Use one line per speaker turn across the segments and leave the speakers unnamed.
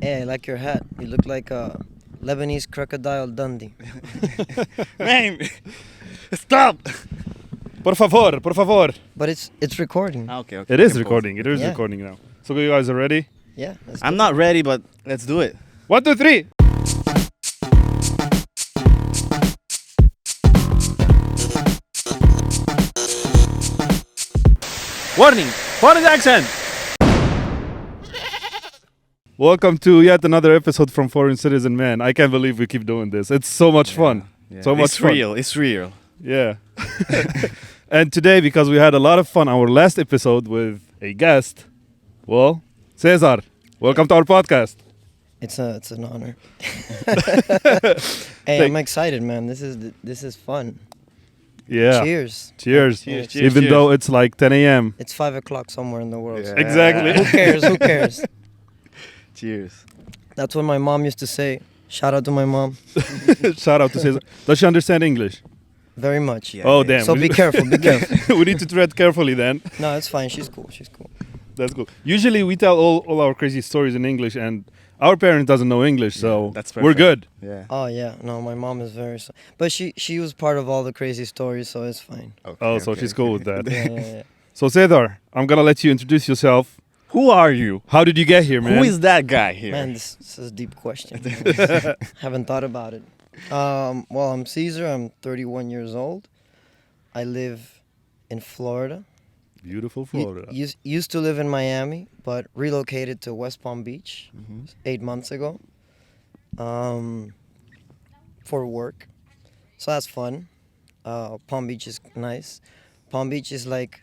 Hey, I like your hat. You look like a Lebanese crocodile Dundee.
Man, stop!
Por favor, por favor.
But it's recording.
Okay.
It is recording. It is
Yeah.
recording now. So you guys are ready?
Yeah. Let's
I'm
do
not ready, but let's do it.
1, 2, 3.
Warning! Foreign accent!
Welcome to yet another episode from Foreign Citizen. Man, I can't believe we keep doing this. It's so much fun.
Yeah.
So much
it's
fun.
real. It's real.
Yeah. And today, because we had a lot of fun, our last episode with a guest, well, Cesar, welcome to our podcast.
It's an honor. Hey, I'm excited, man. This is fun.
Yeah.
Cheers.
Cheers.
Cheers, cheers,
Even
cheers.
though it's like 10 a.m.
It's 5 o'clock somewhere in the world.
Yeah.
So
Exactly.
who cares? Who cares?
Cheers.
That's what my mom used to say. Shout out to my mom.
Shout out to Cesar. Does she understand English?
Very much.
Yeah.
Oh, damn.
So be careful. Be careful.
We need to tread carefully then.
No, it's fine. She's cool. She's cool.
That's cool. Usually we tell all our crazy stories in English, and our parent doesn't know English, so
that's
we're
perfect.
good.
Yeah.
Oh yeah. No, my mom is very. But she was part of all the crazy stories, so it's fine.
Okay,
Oh, so she's cool with that.
Yeah.
So Cesar, I'm gonna let you introduce yourself.
Who are you?
How did you get here, man?
Who is that guy here?
Man, this is a deep question. Haven't thought about it. Well, I'm Cesar. I'm 31 years old. I live in Florida.
Beautiful Florida.
Used to live in Miami, but relocated to West Palm Beach 8 months ago for work. So that's fun. Palm Beach is nice. Palm Beach is like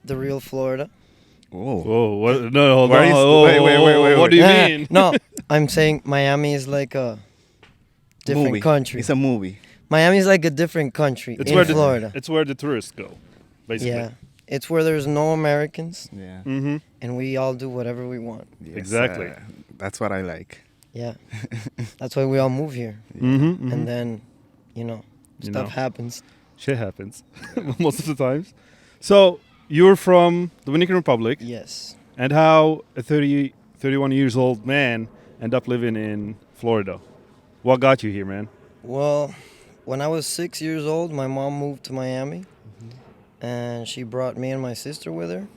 the real Florida.
Whoa.
Whoa, what? No, hold
Where
on.
is-
Oh,
wait,
What do you
Yeah,
mean?
No, I'm saying Miami is like a different
Movie.
country.
It's a movie.
Miami is like a different country
It's
in
where
Florida.
it's where the tourists go, basically.
Yeah, it's where there's no Americans
Yeah.
Mm-hmm.
and we all do whatever we want.
Yes,
Exactly.
That's what I like.
Yeah, that's why we all move here.
Mm-hmm.
And then,
You
stuff
know.
happens.
Shit happens most of the times. So you're from Dominican Republic,
Yes.
and how a 31 years old man end up living in Florida? What got you here, man?
Well, when I was 6 years old, my mom moved to Miami, and she brought me and my sister with her,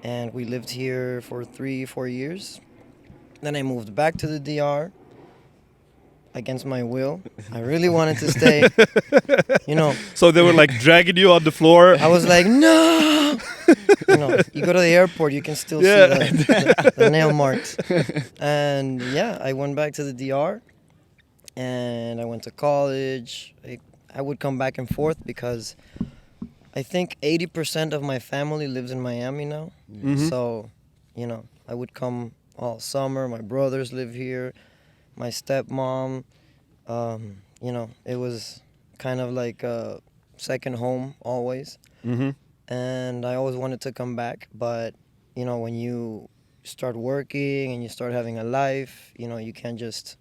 and we lived here for 3-4 years. Then I moved back to the DR against my will. I really wanted to stay.
So they were like dragging you on the floor.
I was like, no. You go to the airport, you can still
Yeah.
see the nail marks. And yeah, I went back to the DR, and I went to college. I would come back and forth because I think 80% of my family lives in Miami now.
Mhm.
So, I would come all summer. My brothers live here, my stepmom. It was kind of like a second home always.
Mm-hmm.
And I always wanted to come back, but when you start working and you start having a life, you can't just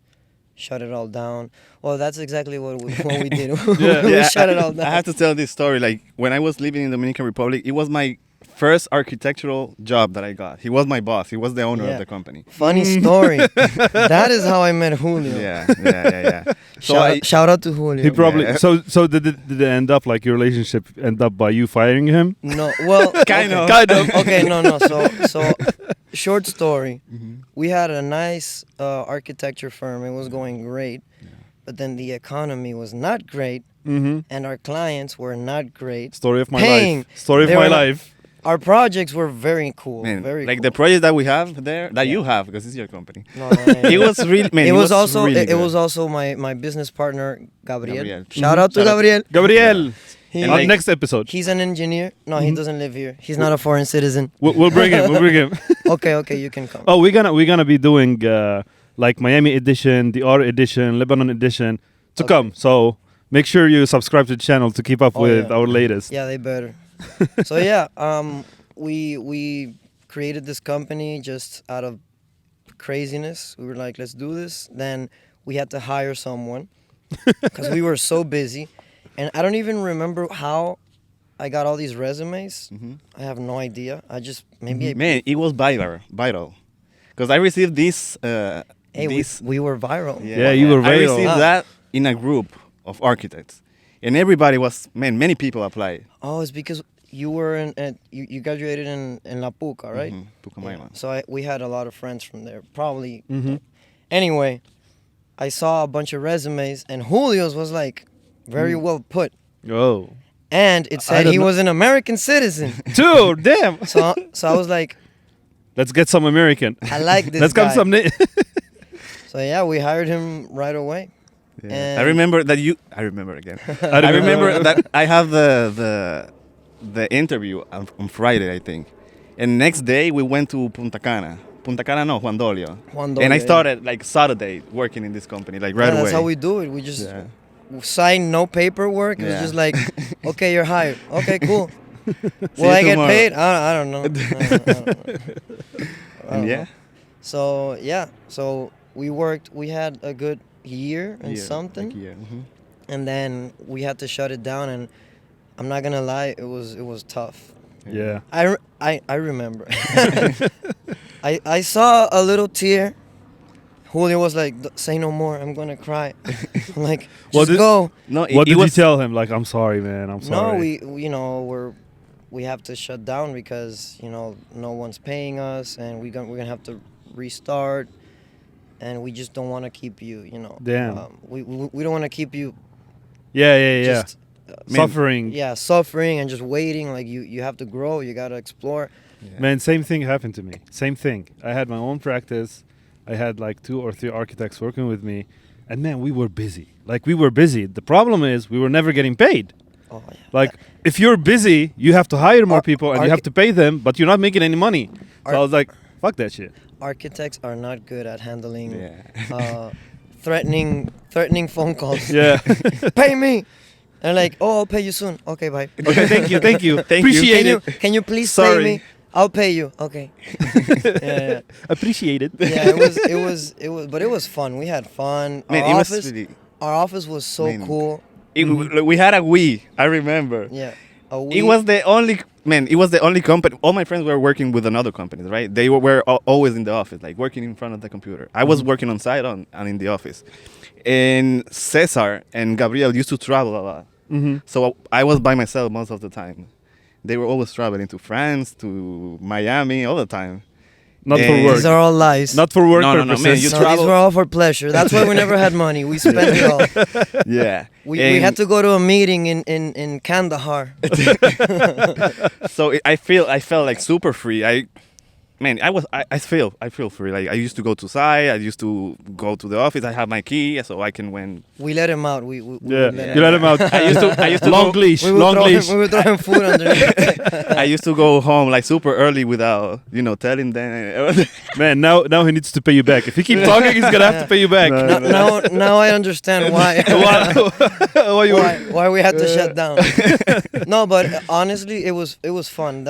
shut it all down. Well, that's exactly what we did. We shut it all down.
I have to tell this story. Like when I was living in Dominican Republic, it was my first architectural job that I got. He was my boss. He was the owner
Yeah.
of the company.
Funny story. That is how I met Julio.
Yeah. So
Shout out to Julio.
He probably
Yeah.
so did it end up like your relationship end up by you firing him?
No, well,
Kind of.
Okay, no. So short story. We had a nice architecture firm. It was going great, but then the economy was not great,
Mm-hmm.
and our clients were not great.
Story of my
Paying.
life. Story of
They
my
were not-
life.
Our projects were very cool.
Man,
Very
like
cool.
the project that we have there, that
Yeah.
you have, because it's your company.
No,
It was really, man.
It was also
really
it
good.
was also my business partner Gabriel.
Gabriel.
Shout out to
Shout out.
Gabriel.
Gabriel.
He-
And
On
like-
next episode.
He's an engineer. No, he doesn't live here. He's not a foreign citizen.
We'll bring him. We'll bring him.
Okay, you can come.
Oh, we're gonna be doing like Miami edition, DR edition, Lebanon edition to
Okay.
come. So make sure you subscribe to the channel to keep up
Oh,
with
yeah.
our latest.
Yeah, they better. So yeah, we created this company just out of craziness. We were like, let's do this. Then we had to hire someone because we were so busy, and I don't even remember how I got all these resumes. I have no idea. I just maybe I
Man, it was vital. because I received this.
Hey,
this
we were viral.
Yeah, you were
I
viral.
received
Ah.
that in a group of architects, and everybody was many people applied.
Oh, it's because you were you graduated in La Puca, right?
Pucamaima.
So we had a lot of friends from there. Probably.
Mhm.
Anyway, I saw a bunch of resumes, and Julio's was like very well put,
Oh,
and it
I
said
don't
he
know.
was an American citizen.
dude, damn.
So I was like,
Let's get some American.
I like this
Let's
guy.
come some.
So yeah, we hired him right away.
Yeah.
And-
I remember that you. I remember again.
I
I remember that I have the interview on Friday, I think, and next day we went to Punta Cana. Punta Cana, no, Juan Dolio.
Juan
And I
Dolio, yeah.
started like Saturday working in this company, like right
Yeah,
away.
that's how we do it. We just
Yeah.
sign no paperwork. It was
Yeah.
just like, okay, you're hired. Okay, cool.
See
Will
you
I get
tomorrow.
paid? I don't know. I don't know. I
And
don't
yeah,
know. So yeah, so we worked. We had a good year and
yeah,
something,
like, yeah.
and then we had to shut it down. And I'm not gonna lie, it was tough.
Yeah.
I remember. I saw a little tear. Julio was like, "Say no more. I'm gonna cry." I'm like,
Well,
just go.
No,
What did
was,
you tell him? Like, I'm sorry, man. I'm sorry.
No, we have to shut down because no one's paying us, and we're gonna have to restart, and we just don't want to keep you.
Damn.
We don't want to keep you.
Yeah.
Just,
Suffering.
Yeah, suffering and just waiting. Like you have to grow. You gotta explore.
Man, same thing happened to me. Same thing. I had my own practice. I had like 2 or 3 architects working with me. And man, we were busy. Like, we were busy. The problem is we were never getting paid.
Oh yeah.
Like, if you're busy, you have to hire more
Ar-
people and you
archi-
have to pay them, but you're not making any money. So
Ar-
I was like, fuck that shit.
Architects are not good at handling
Yeah.
threatening phone calls.
Yeah.
Pay me. And like, oh, I'll pay you soon. Okay, bye.
Okay, thank you.
Thank you.
Appreciate it.
Can you please
Sorry.
pay me? I'll pay you. Okay. yeah.
Appreciate it.
Yeah, it was, but it was fun. We had fun.
Man,
Our
it
office,
was really.
our office was so
Man.
cool.
We had a Wii. I remember.
Yeah.
It was the only It was the only company. All my friends were working with another company, right? They were always in the office, like working in front of the computer. I was working on site and in the office. And Cesar and Gabriel used to travel a lot. So I was by myself most of the time. They were always traveling to France, to Miami, all the time.
Not for
And-
work.
These are all lies.
Not for work
No, man,
purposes.
you
no,
travel-
these were all for pleasure. That's why we never had money. We spent it all.
Yeah.
We
And
had to go to a meeting in Kandahar.
So I felt like super free. I feel free. Like I used to go to site. I used to go to the office. I have my key, so I can when.
We let him out. We
Yeah,
let
you let him out.
I used to
long
go,
leash,
We would
long
throw
leash.
him, we would throw him food underneath.
I used to go home like super early without telling them.
Man, now he needs to pay you back. If he keeps talking, he's gonna have to pay you back.
Now I understand why
Why you were-
why we had to shut down. No, but honestly, it was fun.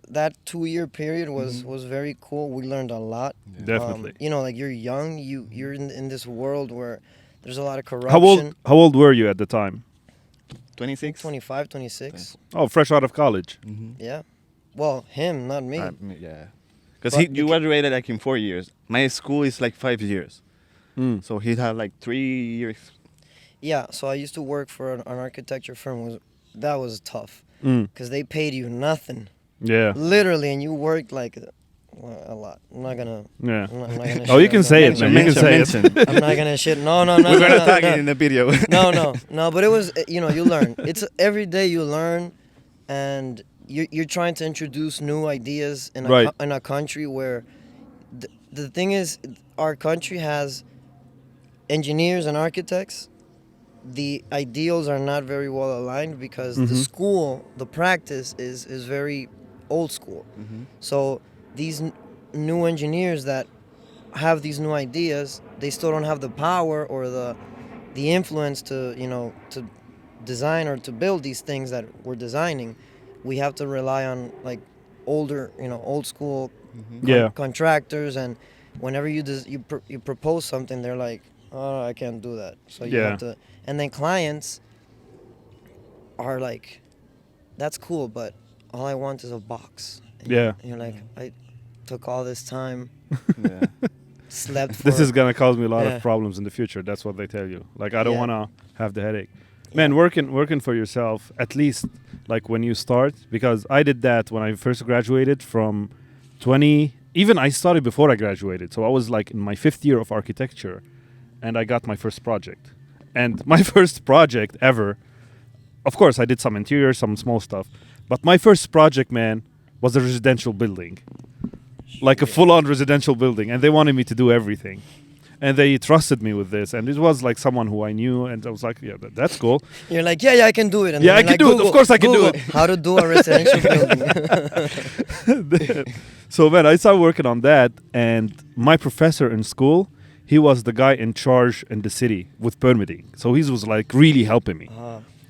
That 2-year period was very cool. We learned a lot.
Definitely.
Like you're young. You're in this world where there's a lot of corruption.
How old were you at the time?
26.
25, 26.
Oh, fresh out of college.
Yeah. Well, him, not me.
Yeah. Because
But
you graduated like in 4 years. My school is like 5 years.
Mm.
So he had like 3 years.
Yeah. So I used to work for an architecture firm. That was tough
Mm.
because they paid you nothing,
Yeah.
literally, and you worked like a lot. I'm not gonna.
Yeah.
I'm not gonna
Oh, you
shit
can
on
say it,
them.
man. You can say it.
Mention.
I'm not gonna shit. No.
We're gonna
no,
tag
no.
it in the video.
No. But it was, you learn. It's every day you learn, and you're trying to introduce new ideas in
Right.
in a country where the thing is, our country has engineers and architects. The ideals are not very well aligned because the school, the practice is very old school. So these new engineers that have these new ideas, they still don't have the power or the influence to to design or to build these things that we're designing. We have to rely on like older, old school
Yeah.
contractors, and whenever you propose something, they're like, oh, I can't do that. So you
Yeah.
have to, and then clients are like, that's cool, but all I want is a box. And
Yeah.
you're like, took all this time,
Yeah.
slept for.
This is gonna cause me a lot
Yeah.
of problems in the future. That's what they tell you. Like I don't
Yeah.
wanna have the headache.
Yeah.
Man, working for yourself, at least like when you start, because I did that when I first graduated from 20. Even I started before I graduated, so I was like in my 5th year of architecture, and I got my first project. And my first project ever, of course, I did some interior, some small stuff, but my first project, man, was a residential building, like a full-on residential building, and they wanted me to do everything. And they trusted me with this, and it was like someone who I knew, and I was like, "Yeah, that's cool."
You're like, yeah, I can do it. And
Yeah,
then
I
you're
can
like,
do it. Of course I can do
Google
it.
How to do a residential building.
So man, I started working on that, and my professor in school, he was the guy in charge in the city with permitting. So he was like really helping me,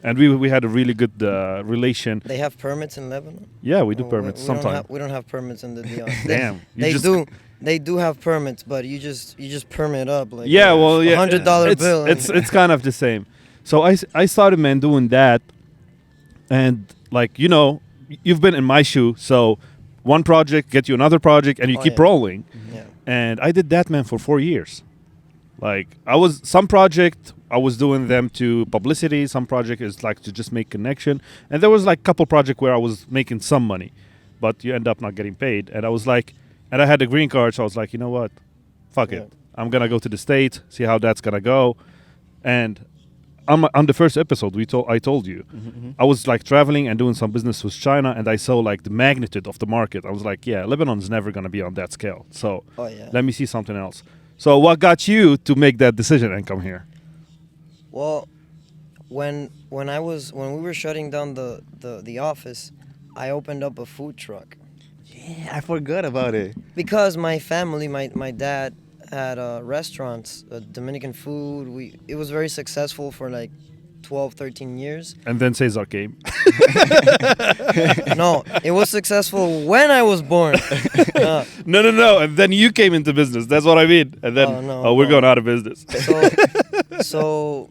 and we had a really good relation.
They have permits in Lebanon.
Yeah, we do
Oh,
permits
we don't
sometimes.
have- We don't have permits in the DR.
Damn, you
They
just-
do. They do have permits, but you just permit up like
Yeah, well, yeah,
$100
it's,
bill.
It's kind of the same. So I started, man, doing that, and like you've been in my shoe. So one project get you another project, and you
Oh,
keep
yeah.
rolling.
yeah.
And I did that, man, for 4 years. Like I was some project I was doing them to publicity. Some project is like to just make connection, and there was like couple project where I was making some money, but you end up not getting paid. And I was like, and I had a green card, so I was like, you know what, fuck
Yeah.
it, I'm gonna go to the States, see how that's gonna go. And on the first episode, I told you, I was like traveling and doing some business with China, and I saw like the magnitude of the market. I was like, yeah, Lebanon's never gonna be on that scale. So
Oh yeah.
let me see something else. So what got you to make that decision and come here?
Well, when we were shutting down the office, I opened up a food truck
Yeah, I forgot about it.
because my family, my dad had restaurants, Dominican food. It was very successful for like 12, 13 years.
And then Cesar came.
No, it was successful when I was born.
No. And then you came into business. That's what I mean. And then,
Oh, no,
we're
no.
going out of business.
So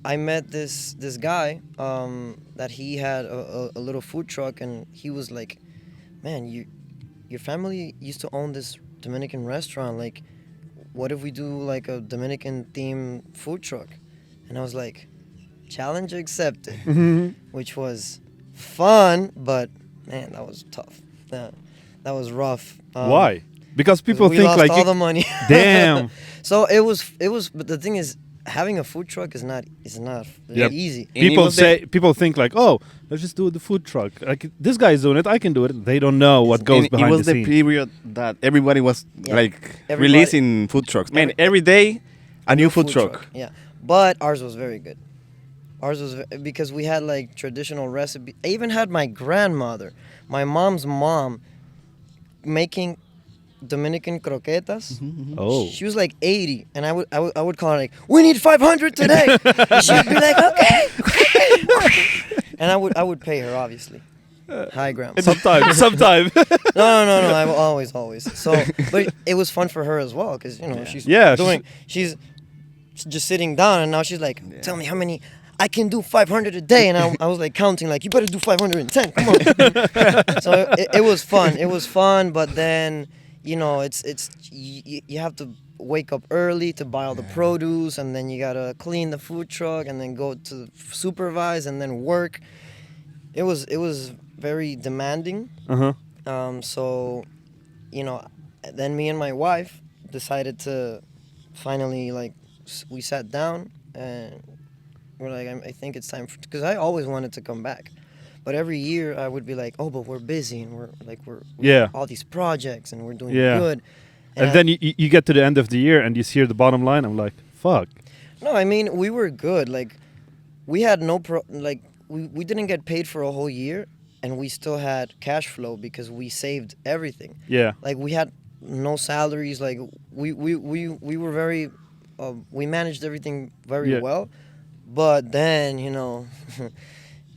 I met this guy that he had a little food truck, and he was like, man, your family used to own this Dominican restaurant. Like, what if we do like a Dominican themed food truck? And I was like, challenge accepted, which was fun, but man, that was tough. That was rough.
Why? Because people
we
think
lost
like
all the money.
damn.
So it was. But the thing is, having a food truck is not
Yep.
easy.
And
People think like, oh, let's just do the food truck. Like this guy's doing it, I can do it. They don't know what goes
And
behind
it was
the
the
scene.
period that everybody was
Yeah.
like
Everybody-
releasing food trucks. Man, every day a new food truck.
Yeah, but ours was very good. Ours was because we had like traditional recipe. I even had my grandmother, my mom's mom, making Dominican croquetas.
Oh.
She was like 80, and I would call her like, we need 500 today. And she'd be like, okay. And I would pay her, obviously. Hi, grandma.
Sometime.
No. I will always. So, but it was fun for her as well, because she's
Yeah,
she's just sitting down, and now she's like, tell me how many. I can do 500 a day, and I was like counting, like, you better do 510. Come on. So it was fun. It was fun, but then it's you have to wake up early to buy all the produce, and then you gotta clean the food truck, and then go to supervise, and then work. It was very demanding. So, then me and my wife decided to finally, like, we sat down and we're like, I think it's time because I always wanted to come back, but every year I would be like, oh, but we're busy and we're
Yeah.
all these projects and we're doing
Yeah.
good.
And then you get to the end of the year and you see the bottom line. I'm like, fuck.
No, I mean, we were good. Like, we had we didn't get paid for a whole year, and we still had cash flow because we saved everything.
Yeah.
Like, we had no salaries. Like, we were very, we managed everything very well. But then,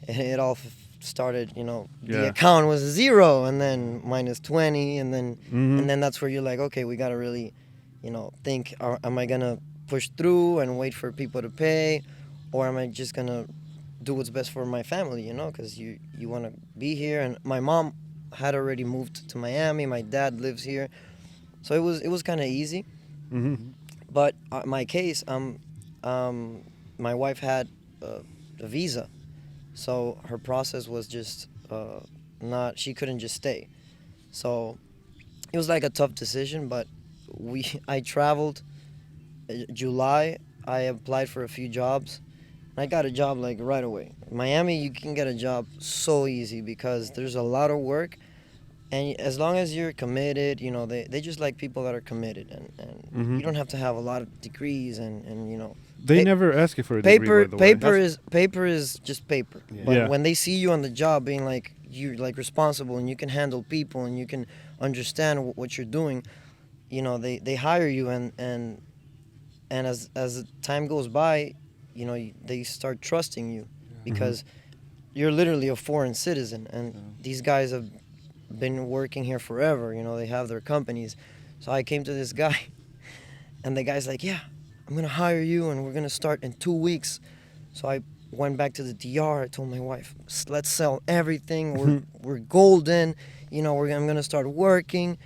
it all started, the account was 0 and then minus 20. And then, and then that's where you're like, okay, we got to really, think, am I going to push through and wait for people to pay? Or am I just going to do what's best for my family, because you want to be here. And my mom had already moved to Miami. My dad lives here, so it was kind of easy.
Mm-hmm.
But my case, my wife had a visa, so her process was just not. She couldn't just stay, so it was like a tough decision. But I traveled. July, I applied for a few jobs. I got a job like right away. Miami, you can get a job so easy because there's a lot of work, and as long as you're committed, you know, they just like people that are committed, and
Mhm.
you don't have to have a lot of degrees, and you know,
They
Pa-
never ask you for a degree,
paper
by the way.
paper is just paper.
Yeah.
But
Yeah.
when they see you on the job being like you're like responsible and you can handle people and you can understand what you're doing, you know, they hire you, and as time goes by, you know, they start trusting you because you're literally a foreign citizen, and these guys have been working here forever. You know, they have their companies. So I came to this guy, and the guy's like, "Yeah, I'm gonna hire you, and we're gonna start in 2 weeks." So I went back to the DR. I told my wife, "Let's sell everything. We're golden. You know, I'm gonna start working."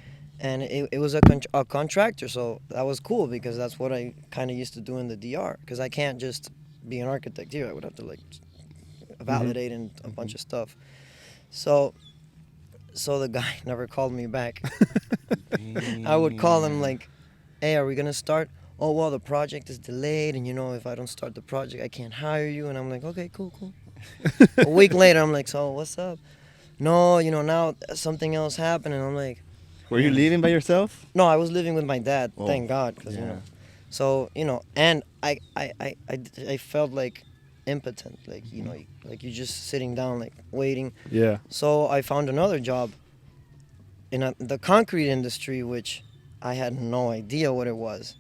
And it was a contractor, so that was cool because that's what I kind of used to do in the DR. Because I can't just be an architect here. I would have to like validate and a bunch of stuff. So the guy never called me back. I would call him like, "Hey, are we gonna start?" "Oh, well, the project is delayed, and you know, if I don't start the project, I can't hire you." And I'm like, "Okay, cool." A week later, I'm like, "So what's up?" "No, you know, now something else happened." And I'm like,
Were you living by yourself?
no, I was living with my dad.
Oh,
Thank God, because you
yeah.
know. So you know, and I felt like impotent, like you know, like you're just sitting down, like waiting.
Yeah.
So I found another job in the concrete industry, which I had no idea what it was,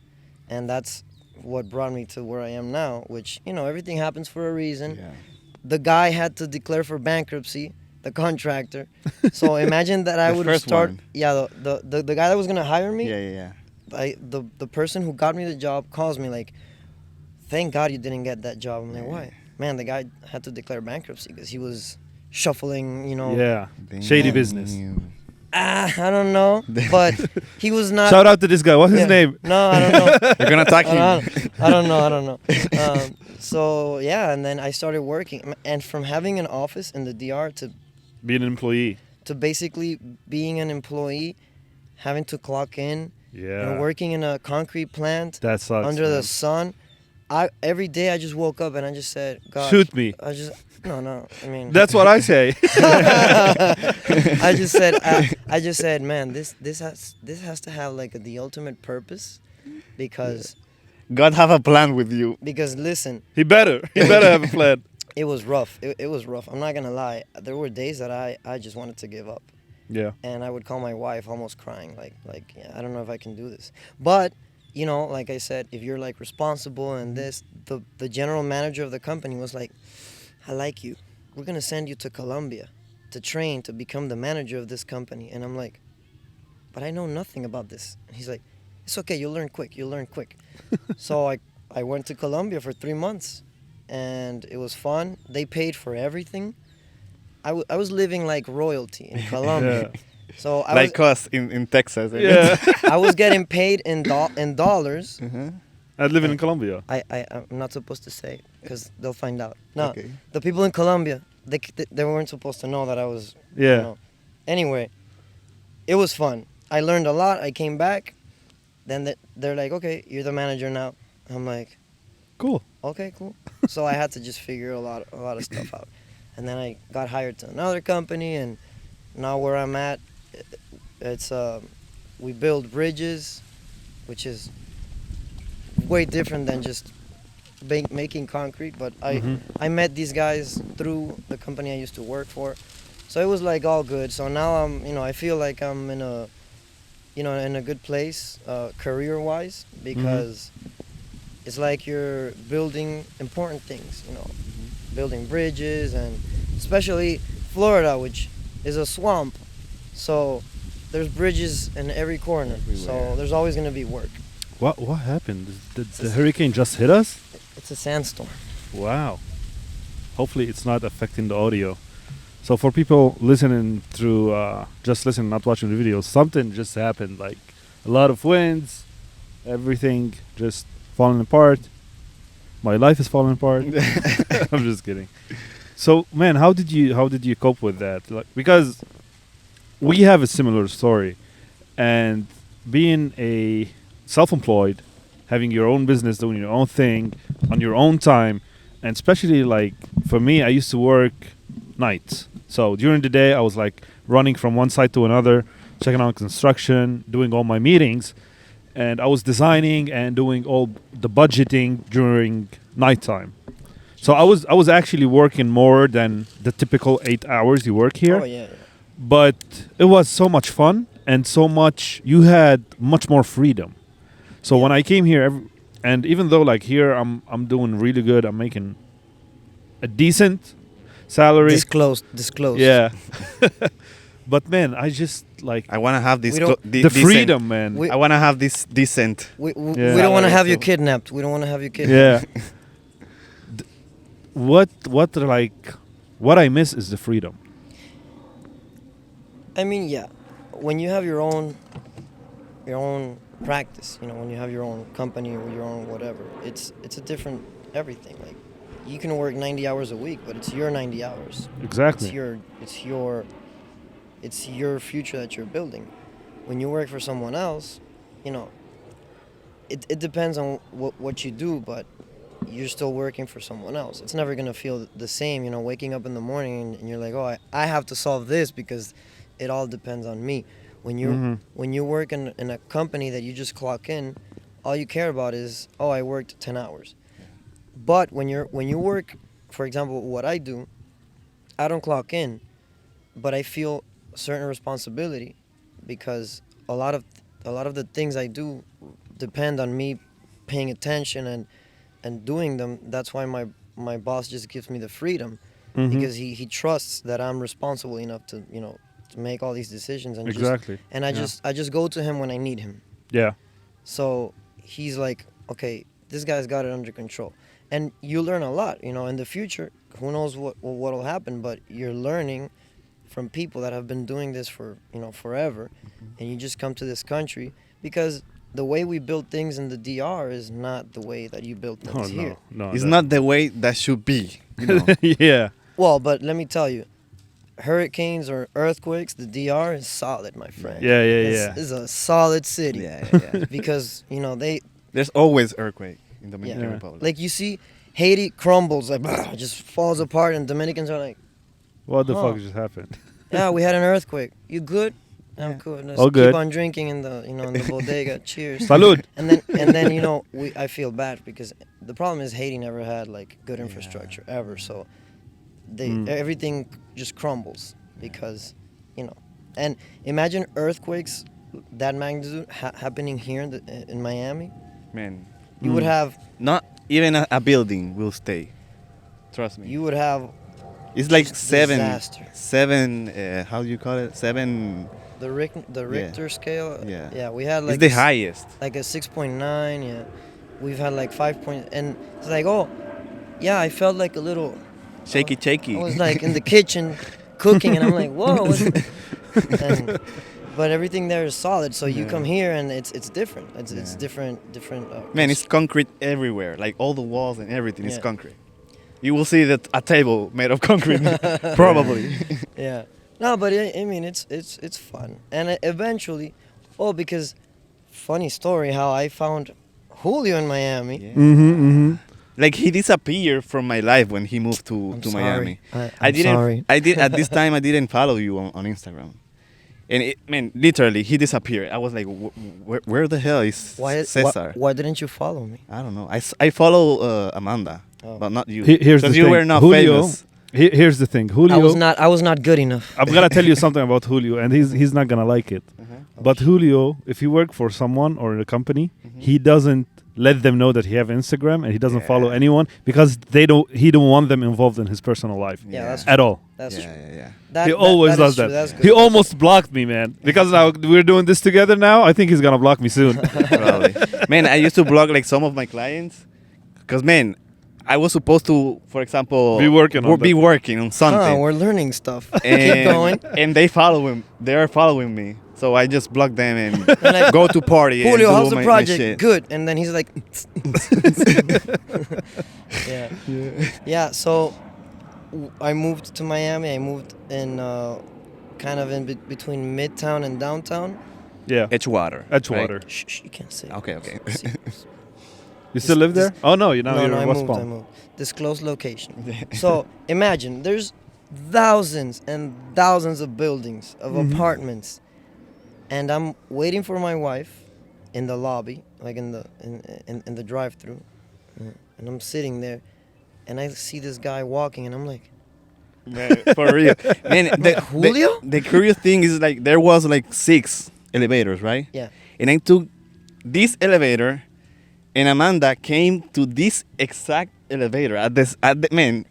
and that's what brought me to where I am now. Which, you know, everything happens for a reason.
Yeah.
The guy had to declare for bankruptcy, the contractor. So imagine that I
The
would have
first
started.
one.
Yeah, the guy that was gonna hire me.
Yeah.
The person who got me the job calls me like, "Thank God you didn't get that job." I'm like, "Why?" "Man, the guy had to declare bankruptcy because he was shuffling, you know."
Yeah. Shady business.
I don't know, but he was not.
Shout out to this guy. What's his
Yeah.
name?
No, I don't know.
You're gonna attack him.
I don't know. So yeah, and then I started working, and from having an office in the DR
Be an employee.
to basically being an employee, having to clock in,
Yeah.
and working in a concrete plant
That sucks.
under the
man.
sun. Every day I just woke up and I just said, "God,
Shoot me.
I just no. I mean,
That's what I say.
I just said, "Man, this has to have like the ultimate purpose, because
God have a plan with you.
listen,
He better have a plan.
it was rough. It was rough. I'm not gonna lie. There were days that I just wanted to give up,
Yeah.
and I would call my wife almost crying, like yeah, I don't know if I can do this. But you know, like I said, if you're like responsible and this, the general manager of the company was like, "I like you. We're gonna send you to Colombia to train to become the manager of this company." And I'm like, "But I know nothing about this." And he's like, "It's okay. You'll learn quick. So I went to Colombia for 3 months, and it was fun. They paid for everything. I was living like royalty in Colombia. So
Like us in Texas.
Yeah.
I was getting paid in dollars.
I live in Colombia.
I'm not supposed to say because they'll find out. No,
Okay.
the people in Colombia, they weren't supposed to know that I was.
Yeah.
You know. Anyway, it was fun. I learned a lot. I came back. Then they're like, "Okay, you're the manager now." I'm like,
Cool.
"Okay, cool." So I had to just figure a lot of stuff out, and then I got hired to another company, and now where I'm at, it's we build bridges, which is way different than just making concrete. But I met these guys through the company I used to work for, so it was like all good. So now I feel like I'm in a good place career-wise, because it's like you're building important things, building bridges, and especially Florida, which is a swamp, so there's bridges in every corner. So
Everywhere.
there's always going to be work.
What happened? Did the hurricane just hit us?
It's a sandstorm.
Wow. Hopefully it's not affecting the audio. So for people listening through, just listening, not watching the video, something just happened. Like a lot of winds, everything just falling apart. My life is falling apart. I'm just kidding. So, man, how did you cope with that? Like, because we have a similar story, and being a self-employed, having your own business, doing your own thing on your own time, and especially like for me, I used to work nights. So during the day, I was like running from one site to another, checking on construction, doing all my meetings, and I was designing and doing all the budgeting during nighttime. So I was actually working more than the typical 8 hours you work here.
Oh yeah.
But it was so much fun and so much, you had much more freedom. So when I came here, and even though like here I'm doing really good, I'm making a decent salary.
Disclosed.
Yeah. But man, I just like
I want to have this
We don't-
the freedom, man.
We-
I want to have this decent.
We
Yeah.
don't want to
Salary,
have you
so-
kidnapped. We don't want to have you kidnapped.
Yeah. What I miss is the freedom.
I mean, yeah. When you have your own practice, you know, when you have your own company or your own whatever, it's a different everything. Like, you can work 90 hours a week, but it's your 90 hours.
Exactly.
It's your future that you're building. When you work for someone else, you know, it depends on what you do, but you're still working for someone else. It's never gonna feel the same, you know, waking up in the morning and you're like, oh, I have to solve this because it all depends on me. When you work in a company that you just clock in, all you care about is, oh, I worked 10 hours. But when you work, for example, what I do, I don't clock in, but I feel a certain responsibility because a lot of the things I do depend on me paying attention and doing them. That's why my boss just gives me the freedom because he trusts that I'm responsible enough to, you know, to make all these decisions and
Exactly.
I just go to him when I need him.
Yeah.
So he's like, okay, this guy's got it under control. And you learn a lot, you know, in the future, who knows what'll happen, but you're learning from people that have been doing this for, you know, forever. And you just come to this country because the way we build things in the DR is not the way that you build things here.
No.
It's not the way that should be. You know?
Yeah.
Well, but let me tell you, hurricanes or earthquakes, the DR is solid, my friend.
Yeah.
It's a solid city.
yeah.
Because, you know,
There's always earthquake in Dominican
Yeah.
Republic.
like you see Haiti crumbles, like just falls apart, and Dominicans are like,
What the
Huh.
fuck just happened?
yeah, we had an earthquake. You good? I'm good. Let's
All good.
keep on drinking in the bodega. Cheers.
Salud.
And then you know, I feel bad because the problem is Haiti never had like good infrastructure ever, so everything just crumbles because, you know. And imagine earthquakes that magnitude happening here in Miami.
Man,
You would have
not even a building will stay. Trust me.
you would have
It's like
just
seven.
disaster.
How do you call it? Seven.
The Richter scale.
Yeah.
Yeah, we had like
It's the highest.
like a 6.9. Yeah, we've had like 5 point, and it's like, oh, yeah, I felt like a little.
Shaky.
I was like in the kitchen cooking, and I'm like, whoa. But everything there is solid, so you come here and it's different. It's different.
Man, it's concrete everywhere. Like all the walls and everything is
Yeah.
concrete. You will see that a table made of concrete, probably.
Yeah. No, but I mean, it's fun, and eventually, because funny story how I found Julio in Miami.
Yeah. Like he disappeared from my life when he moved to
sorry.
Miami.
I'm
didn't.
sorry.
I did at this time. I didn't follow you on Instagram, and literally he disappeared. I was like, where the hell is Cesar?
Why didn't you follow me?
I don't know. I follow Amanda,
Oh.
but not you.
Here's the
Because you
thing.
were not
Julio,
famous.
Here's the thing. Julio.
I was not good enough.
I'm gonna tell you something about Julio, and he's not gonna like it. But Julio, if you work for someone or a company, he doesn't let them know that he have Instagram, and he doesn't follow anyone because he don't want them involved in his personal life
Yeah, that's
at all.
That's true.
Yeah.
He always does
is true.
that.
That's good.
He almost blocked me, man, because now we're doing this together. Now I think he's gonna block me soon.
Probably. Man, I used to blog like some of my clients because, man, I was supposed to, for example,
Be working on
be
that.
working on something.
We're learning stuff. Keep
and,
going.
and they follow him. They are following me. So I just block them and
like,
go to party.
Julio,
and do
how's the
my
project?
shit.
Good. And then he's like, yeah. Yeah, so I moved to Miami. I moved in kind of in between Midtown and downtown.
Yeah.
Edgewater.
Edgewater.
Shh, you can't say.
Okay, okay.
You still live there? Oh no, you're
No,
in
I
West
moved. I
Palm.
moved. Disclosed location. So imagine there's thousands and thousands of buildings of apartments, and I'm waiting for my wife in the lobby, like in the drive-through, and I'm sitting there, and I see this guy walking, and I'm like,
Man, for real. Man,
Julio?
the curious thing is like there was like 6 elevators, right?
yeah.
And I took this elevator, and Amanda came to this exact elevator man.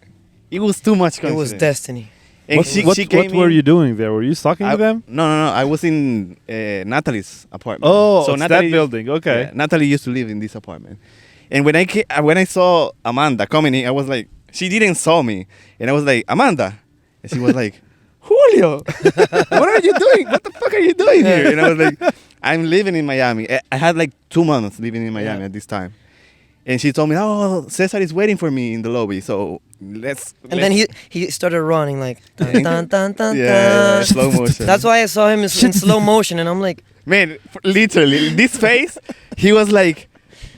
It was too much
It
coincidence.
was destiny.
And
What,
she
what
came
were
in-
you doing there? Were you talking to them?
No. I was in Natalie's apartment.
Oh, it's
Natalie
that building. Okay.
Yeah, Natalie used to live in this apartment. And when I saw Amanda coming in, I was like, she didn't saw me, and I was like, Amanda, and she was like, Julio, what are you doing? What the fuck are you doing here? And I was like, I'm living in Miami. I had like 2 months living in Miami at this time. And she told me, oh, Cesar is waiting for me in the lobby, so let's...
And then he started running like dun, dun, dun, dun,
Yeah,
dun.
slow motion.
That's why I saw him in slow motion, and I'm like,
Man, literally, this face, he was like...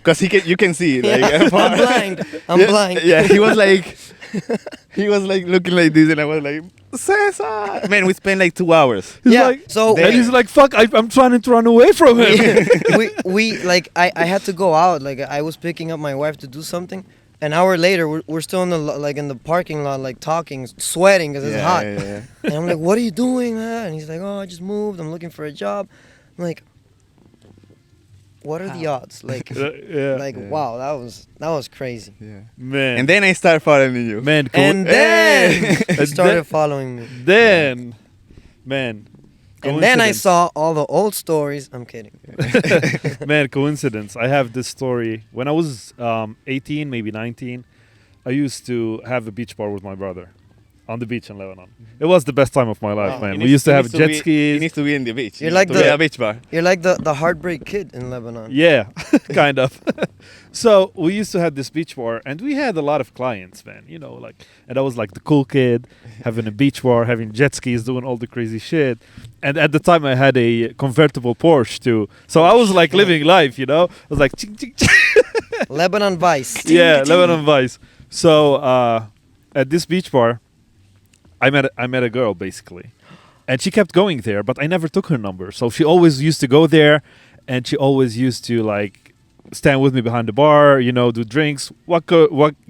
Because you can see it. Like,
I'm blind. I'm
yeah,
blind.
Yeah, he was like looking like this, and I was like, Cesar! Man, we spent like 2 hours.
He's
Yeah,
like,
so-
and he's like, fuck, I'm trying to run away from him.
we like I had to go out. Like I was picking up my wife to do something. An hour later, we're still in the parking lot, like talking, sweating because it's hot.
Yeah.
And I'm like, "What are you doing?" And he's like, "Oh, I just moved. I'm looking for a job." I'm like, "What are the odds?" Like,
yeah.
wow, that was crazy.
Yeah.
Man.
And then I started following you.
man,
And then he
And
started following me.
then, man.
And then I
coincidence.
saw all the old stories. I'm kidding.
Man, coincidence. I have this story. When I was 18, maybe 19, I used to have a beach bar with my brother on the beach in Lebanon. It was the best time of my life,
Wow.
man. We used to have jet
He
skis.
needs to be in the beach.
You're
He
like
needs to be
the-
a beach bar.
You're like the heartbreak kid in Lebanon.
Yeah, kind of. So we used to have this beach bar, and we had a lot of clients, man. You know, like, and I was like the cool kid, having a beach bar, having jet skis, doing all the crazy shit. And at the time, I had a convertible Porsche too, so I was like living life. You know, I was like, ching, ching, ching.
Lebanon Vice.
Yeah, Lebanon Vice. So at this beach bar, I met a girl basically, and she kept going there, but I never took her number. So she always used to go there, and she always used to like stand with me behind the bar, you know, do drinks, what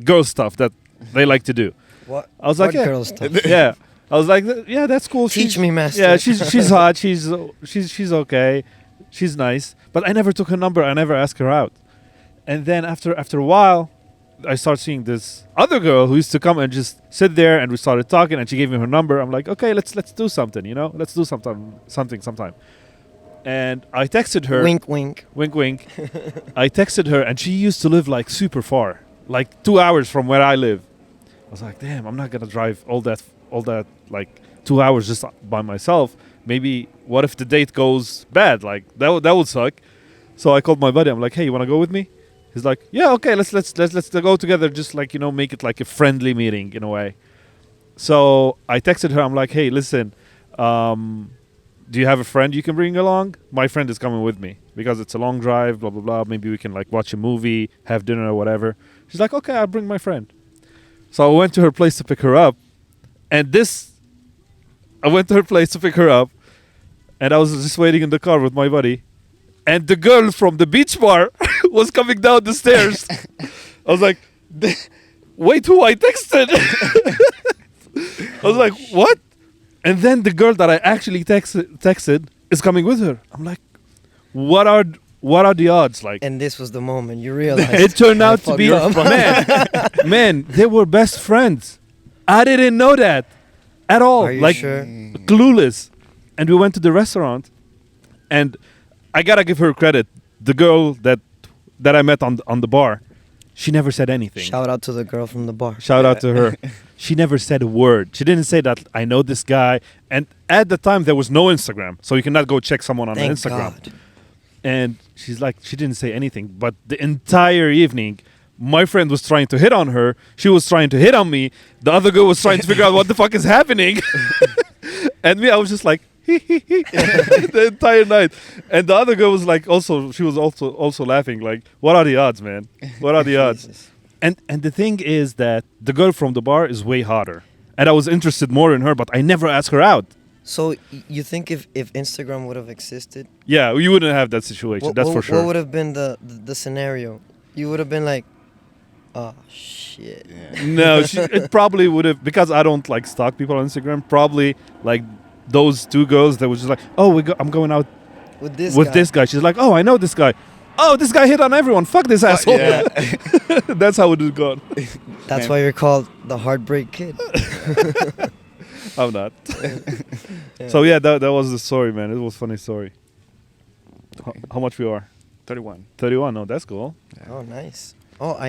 girl stuff that they like to do.
What?
I was like,
what
yeah,
girl stuff?
yeah. I was like, yeah, that's cool.
Teach me, master.
Yeah, she's hot. She's okay. She's nice. But I never took her number. I never asked her out. And then after a while, I started seeing this other girl who used to come and just sit there, and we started talking, and she gave me her number. I'm like, okay, let's do something, you know, let's do something sometime. And I texted her.
Wink, wink.
Wink, wink. I texted her, and she used to live like super far, like 2 hours from where I live. I was like, damn, I'm not gonna drive all that like 2 hours just by myself. Maybe what if the date goes bad? Like that would suck. So I called my buddy. I'm like, hey, you wanna go with me? He's like, yeah, okay, let's go together. Just like, you know, make it like a friendly meeting in a way. So I texted her. I'm like, hey, listen, do you have a friend you can bring along? My friend is coming with me because it's a long drive, blah, blah, blah. Maybe we can like watch a movie, have dinner or whatever. She's like, okay, I'll bring my friend. So I went to her place to pick her up. And I went to her place to pick her up. And I was just waiting in the car with my buddy. And the girl from the beach bar was coming down the stairs. I was like, wait, who I texted? I was like, what? And then the girl that I actually texted is coming with her. I'm like, what are the odds? Like,
And this was the moment you realized.
it turned
I
out to be,
fucked up.
man, they were best friends. I didn't know that at all.
Are you
like,
sure?
clueless. And we went to the restaurant, and I gotta give her credit. The girl that I met on the bar, She never said anything.
Shout out to the girl from the bar.
Shout out to her. She never said a word. She didn't say that I know this guy. And at the time, there was no Instagram, so you cannot go check someone on
Thank
Instagram.
God.
And she's like, she didn't say anything. But the entire evening, my friend was trying to hit on her. She was trying to hit on me. The other girl was trying to figure out what the fuck is happening. And me, I was just like, the entire night. And the other girl was like, she was also laughing. Like, what are the odds, man? What are the odds?
Jesus.
And the thing is that the girl from the bar is way hotter. And I was interested more in her, but I never asked her out.
So you think if Instagram would have existed,
Yeah, you wouldn't have that situation. That's for sure.
What would have been the scenario? You would have been like, oh shit.
No, it probably would have, because I don't like stalk people on Instagram. Probably like those two girls that was just like, oh, I'm going out
With this
with
guy.
this guy. She's like, oh, I know this guy. Oh, this guy hit on everyone. Fuck this asshole.
Yeah.
That's how it is gone.
That's why you're called the Heartbreak Kid.
I'm not.
Yeah.
So yeah, that was the story, man. It was a funny story. How much we are?
31.
31. Oh, that's cool.
Oh, nice. Oh,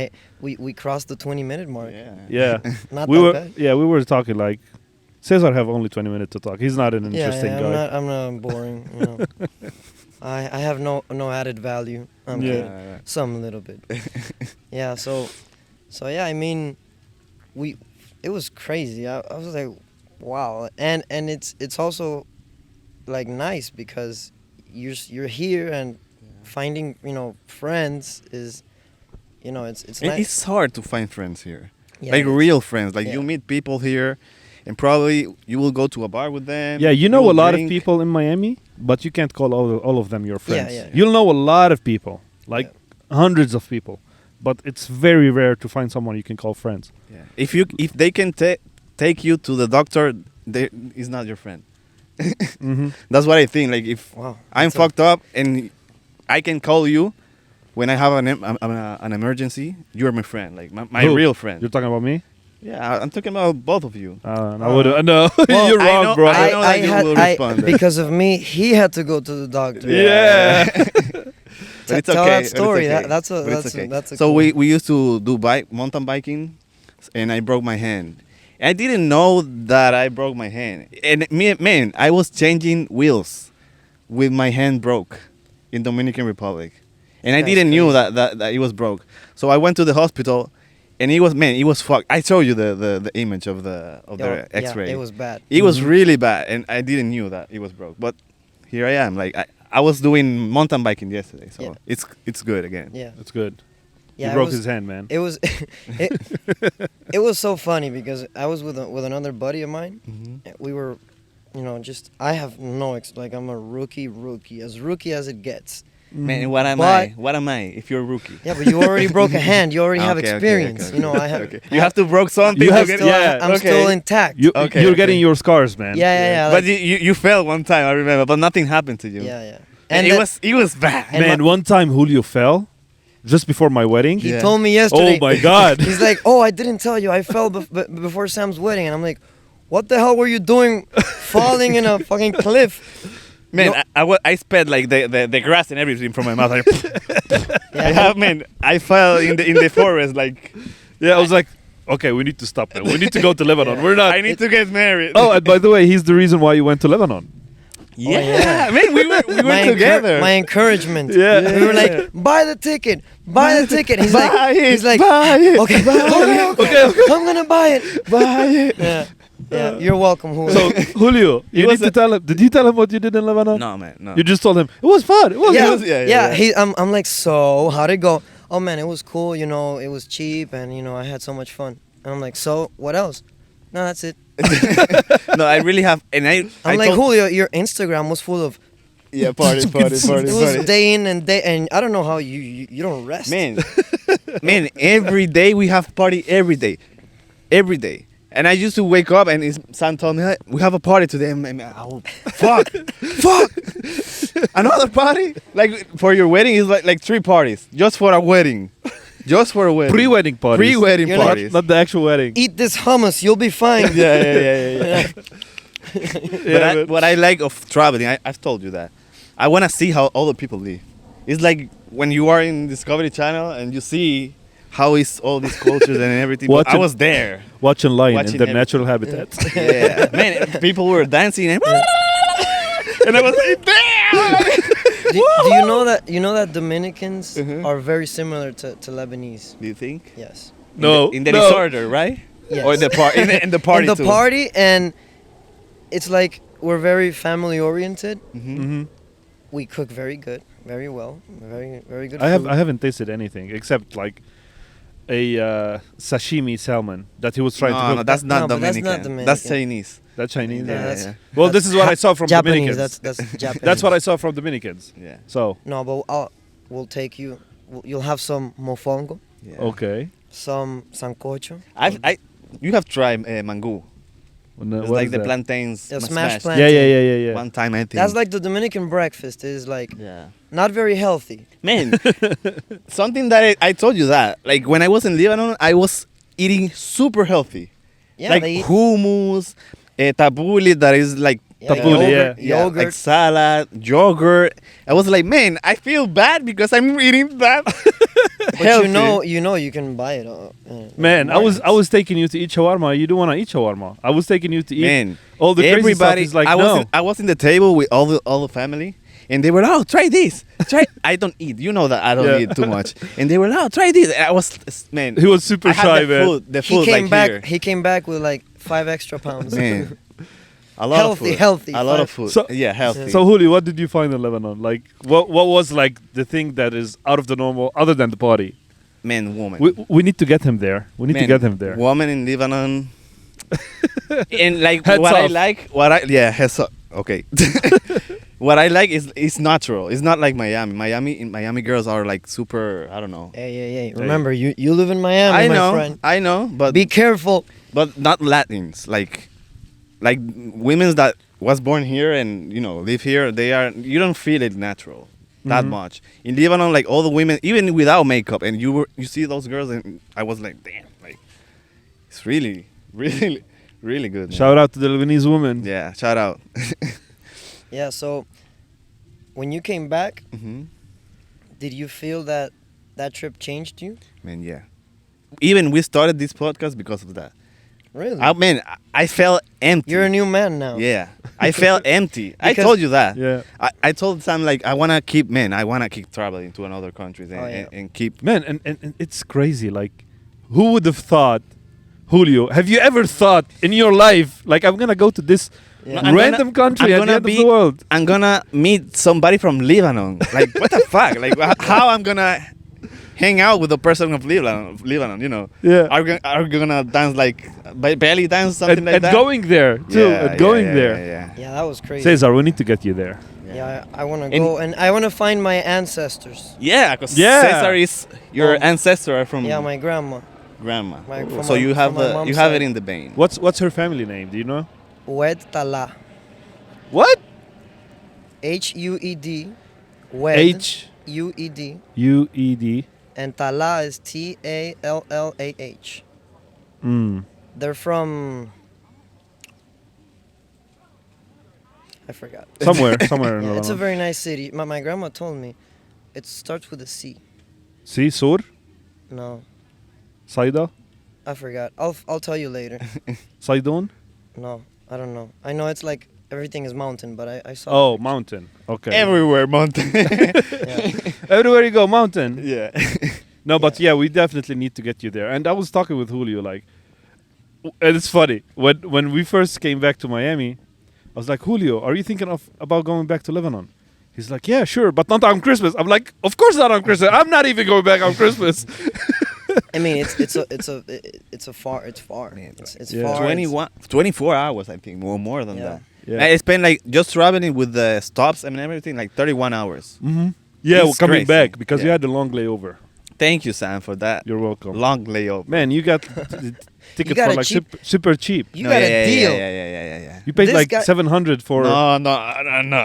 we crossed the 20-minute mark.
Yeah.
Not
we
that
were
bad.
we were talking like Cesar have only 20 minutes to talk. He's not an interesting guy.
I'm not boring. You know. I have no added value. I'm kidding. Some little bit. Yeah. So yeah. I mean, it was crazy. I was like, wow. And it's also like nice because you're here and finding friends is it's nice.
It's hard to find friends here.
Yeah,
Like
it is.
real friends. Like
Yeah.
you meet people here and probably you will go to a bar with them.
Yeah, you
you
know
will
a lot
drink.
of people in Miami, but you can't call all of them your friends.
yeah.
You'll know a lot of people, like hundreds of people, but it's very rare to find someone you can call friends.
Yeah. If they can take you to the doctor, is not your friend.
Mm-hmm.
That's what I think. Like if
Wow.
I'm
That's a-
fucked up and I can call you when I have an emergency, you're my friend, like my
Who?
real friend.
You're talking about me?
Yeah, I'm talking about both of you.
I would. No,
Well,
you're
I
wrong,
know-
bro.
I know that you will respond then.
because of me, he had to go to the doctor.
Yeah.
But it's
Tell
okay.
that
but it's
story.
okay.
That's a
But it's okay.
that's a
So
cool-
we used to do mountain biking, and I broke my hand. I didn't know that I broke my hand. And man, I was changing wheels with my hand broke in Dominican Republic, and I
That's
didn't knew
crazy.
that it was broke. So I went to the hospital, and it was fucked. I showed you the image of the
Yeah,
X-ray.
it was bad.
It was really bad, and I didn't knew that it was broke. But here I am. Like I was doing mountain biking yesterday, so
Yeah.
it's good again.
Yeah,
That's good.
yeah.
he
it
broke
was-
his hand, man.
It was it was so funny because I was with another buddy of mine.
Mhm.
We were, just I have no like I'm a rookie, as rookie as it gets.
Man, what am
But-
I? What am I? If you're a rookie.
Yeah, but you already broke a hand. You already have
Okay, okay,
experience.
okay,
You know,
okay,
I have.
okay. You have to broke something.
You
to
have
get-
Still,
yeah,
I'm
okay.
still intact.
Okay,
You're
okay.
getting your scars, man.
Yeah.
But
like-
you fell one time, I remember, but nothing happened to you.
yeah.
And
that-
it was bad.
and
Man,
my-
one time Julio fell just before my wedding.
He
Yeah.
told me
Oh
yesterday.
my God.
He's like, "Oh, I didn't tell you. I fell before Sam's wedding," and I'm like, "What the hell were you doing, falling in a fucking cliff?"
Man,
No.
I sped like the grass and everything from my mouth. Like,
Yeah.
I fell in the forest. Like,
Yeah, I was like, okay, we need to stop now. We need to go to Lebanon.
Yeah.
We're not.
I need to get married.
Oh, and by the way, he's the reason why you went to Lebanon.
yeah,
yeah.
man, we were together.
My encouragement.
Yeah.
We were like, buy the ticket. He's
Buy
like,
it,
he's like,
buy it,
okay, okay, I'm gonna buy it.
buy it.
Yeah. You're welcome, Julio.
So, Julio, you
was
need to tell him. Did you tell him what you did in Lebanon?
No, man, no.
You just told him it was fun. It was
yeah,
good.
yeah.
I'm like, so how'd it go? Oh man, it was cool. It was cheap, and I had so much fun. And I'm like, so what else? No, that's it.
No, I really have, and I
I'm like,
told-
Julio, your Instagram was full of.
Yeah, party.
It was day in and day, and I don't know how you don't rest.
Man, every day we have party every day. And I used to wake up and Sam told me, "Hey, we have a party today." And oh, fuck, another party? Like for your wedding is like 3 parties just for a wedding,
Pre-wedding parties.
Pre-wedding
You're like-
parties.
Not the actual wedding.
Eat this hummus, you'll be fine.
yeah.
Yeah,
But what I like of traveling, I've told you that. I want to see how other people live. It's like when you are in Discovery Channel and you see how is all these cultures and everything. But I
Watching-
was there.
Watching lion
Watching
in their
every-
natural habitat.
Yeah, man, people were dancing and I was like, damn.
Do you know that Dominicans
Mhm.
are very similar to Lebanese?
Do you think?
Yes.
In the disorder, right?
Yes.
Or in the party, in the party
In the
too.
party, and it's like we're very family oriented.
Mm-hmm.
We cook very good, very well, very good.
I
food.
haven't tasted anything except like a sashimi salmon that he was trying to
No,
cook.
no, that's not
No, but that's
Dominican.
not Dominican.
That's Chinese.
That's Chinese.
Yeah,
Yeah,
that's-
yeah.
Well,
that's
this is what I saw from
Japanese.
Dominicans.
That's Japanese.
That's what I saw from Dominicans.
Yeah.
So
No, but we'll take you. You'll have some mofongo,
Yeah.
okay.
some sancocho.
You have tried mango. It's
What
like
is
the
that?
plantains
Yeah,
smashed.
smashed plantain.
Yeah.
One time I think.
That's like the Dominican breakfast. Is like
Yeah.
not very healthy.
Man, something that I told you that like when I was in Lebanon, I was eating super healthy.
Yeah,
like
they eat
hummus, tabbouleh that is like
Tabbouleh,
yogurt,
yeah.
yogurt.
like salad, yogurt. I was like, man, I feel bad because I'm eating that.
But
healthy.
you know you can buy it.
Man, I
markets.
was taking you to eat shawarma. You don't want to eat shawarma. I was taking you to eat
Man,
all the crazy stuff.
everybody.
Is like
I was in the table with all the family, and they were, oh, try this. Try. I don't eat. You know that I don't
Yeah.
eat too much. And they were, oh, try this. And I was, man.
He was super
I had
shy,
the
man.
food, the
He
food
came
like
back.
here.
He came back with like 5 extra pounds.
Man, a lot
Healthy,
of food.
healthy,
A lot of
fine.
food.
So-
yeah, healthy.
So Julio, what did you find in Lebanon? Like, what was like the thing that is out of the normal, other than the party?
man, woman.
We need to get him there. We need to
Man,
get him there.
Woman in Lebanon. And like
Heads
what I
off.
like, heads up. Okay. What I like is natural. It's not like Miami. Miami girls are like super. I don't know.
Hey. Remember, you live in Miami,
I
my
know.
friend.
I know. But
Be careful.
but not Latins. Like women that was born here and live here. They are. You don't feel it natural that
Mhm.
much. In Lebanon, like all the women, even without makeup, and you see those girls, and I was like, damn, like it's really, really, really good. Man.
Shout out to the Lebanese woman.
Yeah, shout out.
Yeah. So, when you came back,
hmm
did you feel that trip changed you?
Man, yeah. Even we started this podcast because of that.
Really?
I felt empty.
You're a new man now.
Yeah, I felt empty. I
Because-
told you that.
Yeah.
I told Sam like I wanna keep traveling to another countries and,
Oh, yeah.
and keep.
Man, and it's crazy. Like, who would have thought, Julio? Have you ever thought in your life, like, I'm gonna go to this
Yeah.
I'm
random country
I'm
at the
gonna
end of the world?
I'm gonna meet somebody from Lebanon. Like what the fuck? Like how I'm gonna hang out with a person of Lebanon? You know?
Yeah.
Are we gonna dance like belly dance something
And,
like
and
that?
going there too. And going there.
Yeah.
Yeah, that was crazy.
Cesar, we need to get you there.
Yeah, I want to
And-
go and I want to find my ancestors.
Yeah, because
Yeah.
Cesar is your
Oh.
ancestor from
Yeah, my grandma.
grandma.
from
So
my-
you have
from my mom's
you have it
side.
in the vein.
What's her family name? Do you know?
Wed Tala.
What?
Hued. Wed.
H
Ued.
U E D.
And Tala is Tallah.
Mm.
They're from. I forgot.
Somewhere in
Yeah,
Lebanon.
it's a very nice city. My grandma told me it starts with a C.
See, Sur,
No,
Saida,
I forgot. I'll tell you later.
Saidon.
No, I don't know. I know it's like everything is mountain, but I saw.
Oh, mountain. Okay.
Everywhere, mountain.
Yeah.
Everywhere you go, mountain.
yeah.
No, but yeah, we definitely need to get you there. And I was talking with Julio, like, and it's funny when we first came back to Miami, I was like, Julio, are you thinking about going back to Lebanon? He's like, yeah, sure, but not on Christmas. I'm like, of course not on Christmas. I'm not even going back on Christmas.
I mean, it's far. It's far. It's
Yeah.
far.
24 hours, I think, or more than
Yeah.
that.
Yeah.
I spent like just traveling with the stops and everything, like 31 hours.
Mm-hmm. Yeah,
It's
coming
crazy.
back because you
Yeah.
had the long layover.
Thank you, Sam, for that
You're welcome.
long layover.
Man, you got the ticket
got
for
a
like
cheap-
super cheap.
You got a deal.
Yeah.
You paid
This
like
guy-
700 for.
No.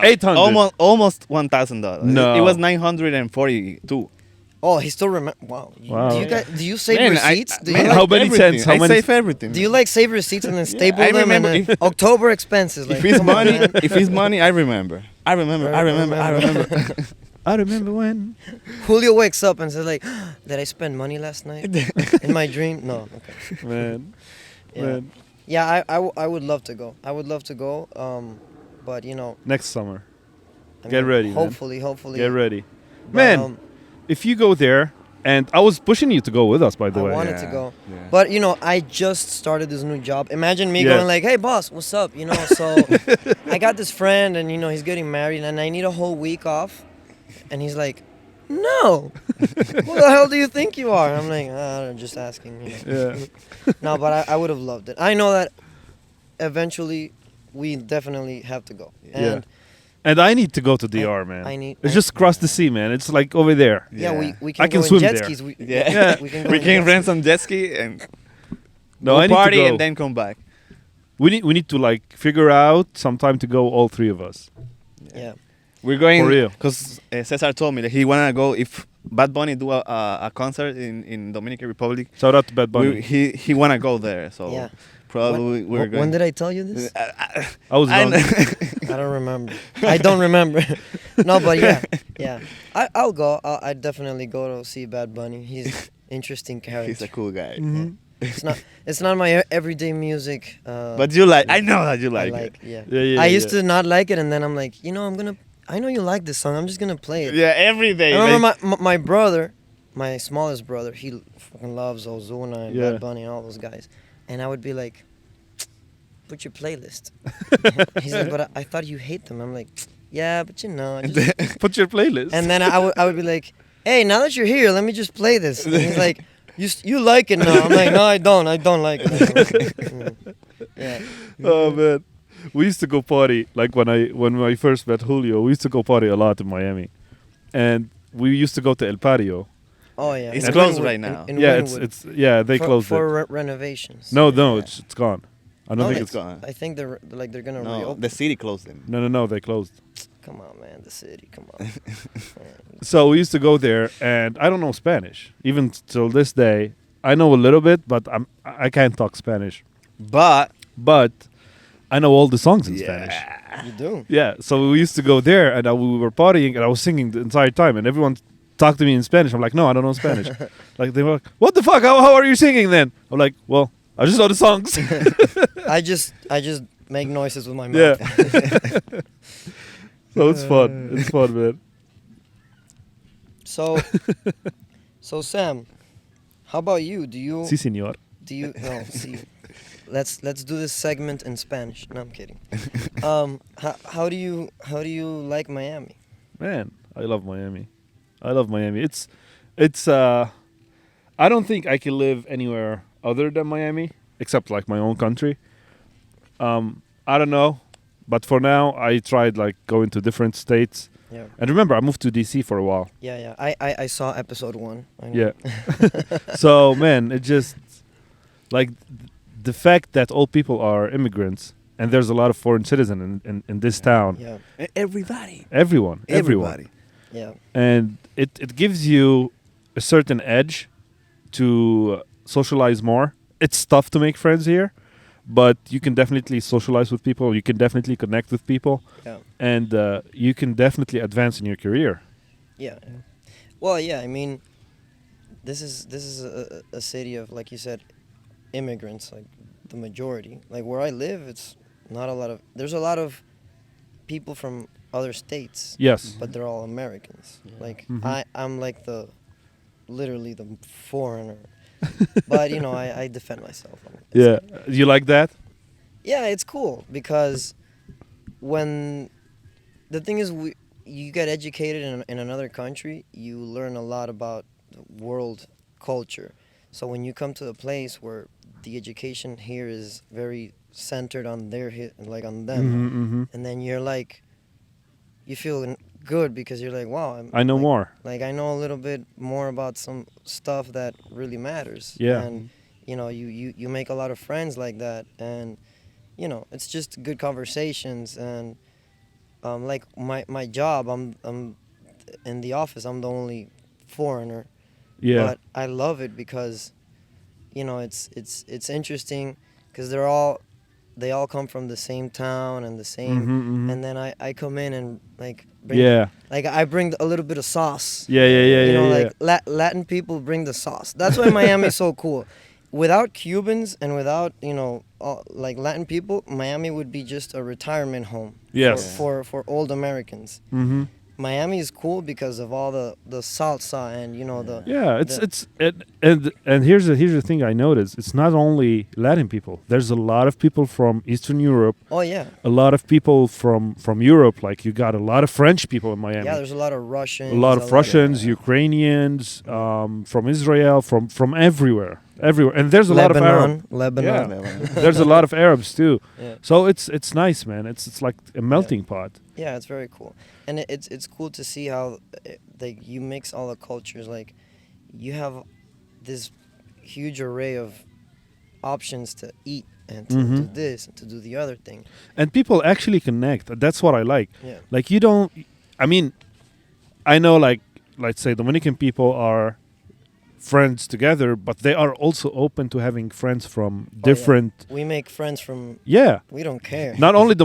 800.
Almost $1,000.
No.
It was 942.
Oh, he still remember. Wow.
Wow.
Do you save
Man,
receipts? Do you
man,
like,
how many
everything.
cents? How
I
many-
save everything.
do you like save receipts and then staple
I
them and
remember
then October expenses? Like,
if it's
come on,
money,
man.
if it's money, I remember. I remember.
I remember when.
Julio wakes up and says like, "Did I spend money last night in my dream?" No. Okay.
Man.
Yeah.
Man.
Yeah, I would love to go. I would love to go. But you know,
Next summer.
I
Get
mean,
ready, man.
hopefully.
Get ready.
But,
Man, if you go there, and I was pushing you to go with us, by the
I
way.
wanted to
Yeah,
go.
yeah.
But you know, I just started this new job. Imagine me
Yeah.
going like, "Hey, boss, what's up?" You know. So I got this friend, and you know, he's getting married, and I need a whole week off. And he's like, "No, who the hell do you think you are?" I'm like, I'm just asking. You know.
Yeah.
No, but I would have loved it. I know that eventually we definitely have to go. And
And I need to go to DR, man.
I-
It's just across the sea, man. It's like over there.
yeah,
Yeah.
we can
I can
go
swim
in jet
there.
skis.
Yeah.
we can go
We
in
can
jet
rent
skis.
some jet ski and
No,
go
I need to
party
go.
and then come back.
We need to like figure out some time to go, all three of us.
Yeah.
We're going
For real.
because Cesar told me that he wanna go if Bad Bunny do a concert in Dominican Republic.
Shout out to Bad Bunny.
He wanna go there, so
Yeah.
probably we're going.
When did I tell you this?
I was young.
I don't remember. I don't remember. No, but yeah. I'll go. I'd definitely go to see Bad Bunny. He's interesting character.
He's a cool guy.
Mm-hmm.
It's not my everyday music.
But you like, I know that you
I
like,
like
it.
yeah.
Yeah,
I used to not like it, and then I'm like, you know, I know you like this song. I'm just gonna play it.
Yeah, every day.
I remember
like-
my brother, my smallest brother. He fucking loves Ozuna and
Yeah.
Bad Bunny and all those guys, and I would be like, put your playlist. He's like, but I thought you hate them. I'm like, yeah, but you know. Just...
Put your playlist.
And then I would be like, hey, now that you're here, let me just play this. And he's like, you like it now. I'm like, no, I don't. I don't like it. Yeah.
Oh man, we used to go party like when I first met Julio. We used to go party a lot in Miami, and we used to go to El Patio.
Oh yeah.
It's
In
closed
Wynwood-
right now.
in
Yeah,
Wynwood.
they
for,
closed
for
it.
renovations.
No,
Yeah.
it's gone. I don't
Oh,
think
it's
it's
gone.
I think they're gonna
No,
reopen.
the city closed them.
no, they closed.
Come on, man, the city. Come on.
So we used to go there, and I don't know Spanish. Even till this day, I know a little bit, but I can't talk Spanish.
But
But I know all the songs in Spanish.
You do.
Yeah, so we used to go there, and we were partying, and I was singing the entire time, and everyone talked to me in Spanish. I'm like, no, I don't know Spanish. Like they were like, what the fuck? How are you singing then? I'm like, well, I just know the songs.
I just make noises with my
Yeah.
mouth.
So it's fun. It's fun, man.
So Sam, how about you? Do you
Si, senor.
no? See, let's do this segment in Spanish. No, I'm kidding. How do you like Miami?
Man, I love Miami. I love Miami. It's I don't think I can live anywhere other than Miami, except like my own country. I don't know, but for now I tried like going to different states.
Yeah.
And remember, I moved to DC for a while.
Yeah. I saw episode 1. I know.
Yeah. So man, it just like the fact that all people are immigrants and there's a lot of foreign citizens in this town.
Yeah.
everybody,
Everyone.
everybody.
Yeah.
And it gives you a certain edge to socialize more. It's tough to make friends here, but you can definitely socialize with people. You can definitely connect with people,
Yeah.
and you can definitely advance in your career.
Yeah. Well, yeah. I mean, this is a city of, like you said, immigrants. Like the majority. Like where I live, it's not a lot of. There's a lot of people from other states.
Yes.
But they're all Americans. Like
Mhm.
I'm like literally the foreigner. But you know, I defend myself.
Yeah. You like that?
Yeah, it's cool because when the thing is, you get educated in another country, you learn a lot about the world culture. So when you come to a place where the education here is very centered on like on them,
Mm-hmm.
and then you're like, you feel good because you're like, wow,
I know
like,
more.
Like I know a little bit more about some stuff that really matters.
Yeah.
And you know, you make a lot of friends like that, and you know, it's just good conversations. And like my job, I'm in the office. I'm the only foreigner.
Yeah.
But I love it because, you know, it's interesting because they're all they all come from the same town and the same, and then I come in and like bring,
Yeah.
like I bring a little bit of sauce.
Yeah, yeah, yeah,
You know,
yeah,
like Latin people bring the sauce. That's why Miami's so cool. Without Cubans and without like Latin people, Miami would be just a retirement home.
Yes.
For old Americans.
Mm-hmm.
Miami is cool because of all the salsa and the
Yeah,
the-
it's and here's the thing I noticed. It's not only Latin people. There's a lot of people from Eastern Europe.
oh yeah.
A lot of people from Europe. Like you got a lot of French people in Miami.
Yeah, there's a lot of Russians.
a lot of Russians, Ukrainians, from Israel, from everywhere, and there's a lot of Arab.
Lebanon.
Yeah. There's a lot of Arabs too.
Yeah.
So it's nice, man. It's like a melting pot.
Yeah, it's very cool, and it's cool to see how like you mix all the cultures. Like you have this huge array of options to eat and to do this and to do the other thing.
And people actually connect. That's what I like.
Yeah.
Like you don't. I mean, I know like let's say Dominican people are friends together, but they are also open to having friends from different.
We make friends from.
Yeah.
We don't care.
Not only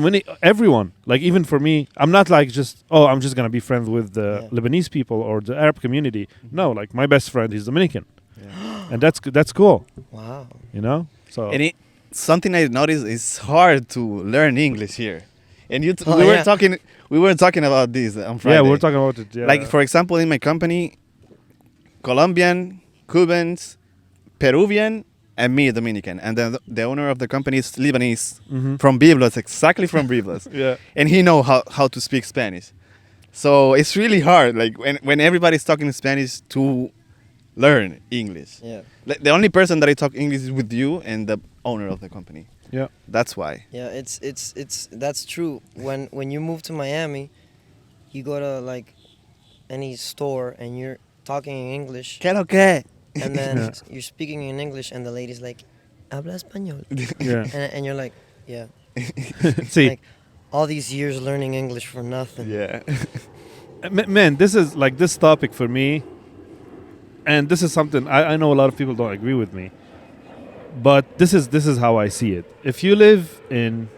everyone. Like even for me, I'm not like I'm just gonna be friends with the Lebanese people or the Arab community. No, like my best friend is Dominican, and that's cool.
Wow.
You know. So
And something I noticed is hard to learn English here. And
Oh,
we were
yeah.
talking about this on Friday.
yeah, we're talking about it. Yeah.
Like for example, in my company, Colombian, Cubans, Peruvian, and me, Dominican. And then the owner of the company is Lebanese from Biblos, exactly from Biblos.
Yeah.
And he know how to speak Spanish. So it's really hard, like when everybody's talking Spanish to learn English.
Yeah.
Like, the only person that I talk English is with you and the owner of the company.
Yeah.
That's why.
Yeah, it's that's true. When you move to Miami, you go to like any store and you're talking in English,
¿Qué lo que?
and then you're speaking in English, and the lady's like, "Habla español,"
Yeah.
and you're like, "Yeah."
See,
Like all these years learning English for nothing.
Yeah.
man, this is like this topic for me, and this is something I know a lot of people don't agree with me, but this is how I see it. If you live in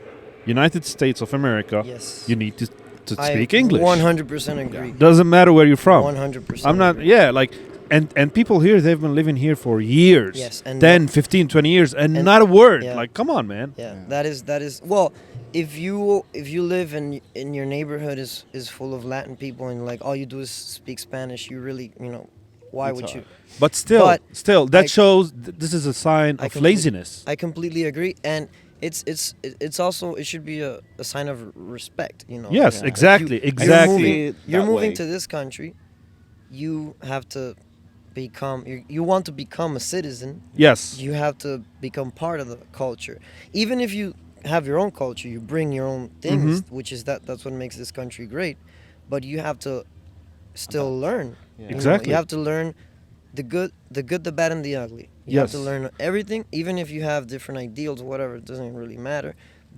United States of America,
Yes.
you need to speak English.
100% agree.
Doesn't matter where you're from.
100%.
I'm not.
agree.
Yeah, like and people here, they've been living here for years.
Yes, and
10, 15, 20 years, and
and-
not a word.
yeah.
Like, come on, man.
Yeah, that is well. If you live in your neighborhood is full of Latin people and like all you do is speak Spanish, you really why
It's
would
hard.
you?
But still, that
I-
shows this is a sign
I
of
complete-
laziness.
I completely agree, and it's also it should be a sign of respect.
Yes,
Yeah.
exactly,
You're
exactly.
moving, you're
that
moving
way.
to this country, you have to become. You want to become a citizen.
Yes.
You have to become part of the culture. Even if you have your own culture, you bring your own things, which is that's what makes this country great. But you have to still learn.
Yeah.
Exactly.
You have to learn the good, the bad, and the ugly. You have to
Yes.
learn everything, even if you have different ideals or whatever. It doesn't really matter.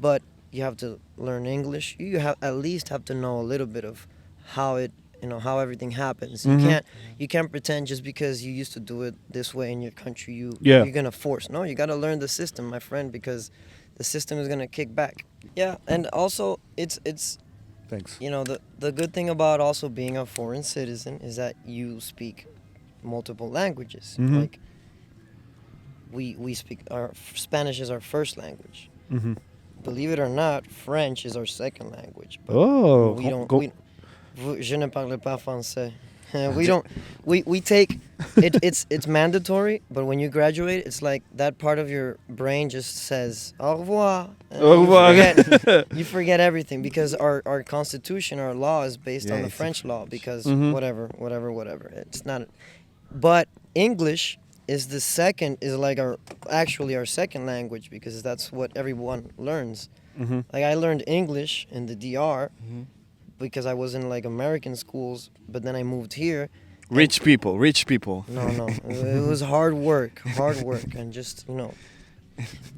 But you have to learn English. You have at least have to know a little bit of how it, how everything happens. You can't pretend just because you used to do it this way in your country. You're gonna force. No, you gotta learn the system, my friend, because the system is gonna kick back. Yeah, and also it's
Thanks.
the good thing about also being a foreign citizen is that you speak multiple languages.
Mhm.
Like we speak our Spanish is our first language.
Mm-hmm.
Believe it or not, French is our second language. But
Oh,
we don't. Je ne parle pas français. We don't. We take it. It's mandatory. But when you graduate, it's like that part of your brain just says au revoir. and
Au revoir.
You forget everything because our constitution, our law is based on the French law. Because whatever. It's not. But English is like our second language because that's what everyone learns.
Mm-hmm.
Like I learned English in the DR because I was in like American schools, but then I moved here.
Rich people.
No, it was hard work, and just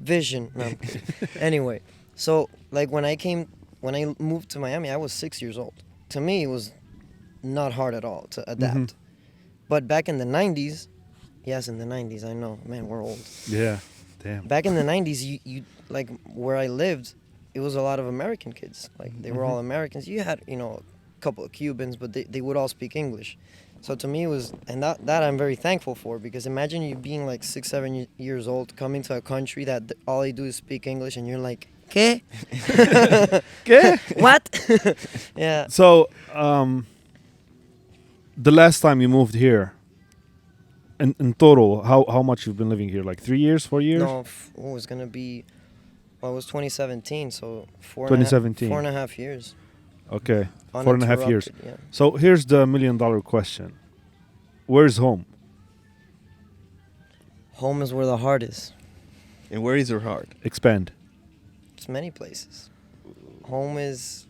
vision. No, I'm kidding. Anyway, so like when I moved to Miami, I was 6 years old. To me, it was not hard at all to adapt. But back in the 90s, yes, in the 90s, I know, man, we're old.
Yeah. Damn.
Back in the 90s, you like where I lived, it was a lot of American kids. Like they were all Americans. You had, a couple of Cubans, but they would all speak English. So to me it was, and that I'm very thankful for, because imagine you being like 6, 7 years old, coming to a country that all they do is speak English, and you're like, ¿qué?
¿Qué?
What? Yeah.
So, the last time you moved here, in total, how much you've been living here? Like 3 years, 4 years?
No, it's gonna be. Well, it was 2017, so
2017.
4.5 years.
Okay, 4.5 years.
Uninterrupted, yeah.
So here's the $1,000,000 question: where's home?
Home is where the heart is.
And where is your heart?
Expand.
It's many places. Home is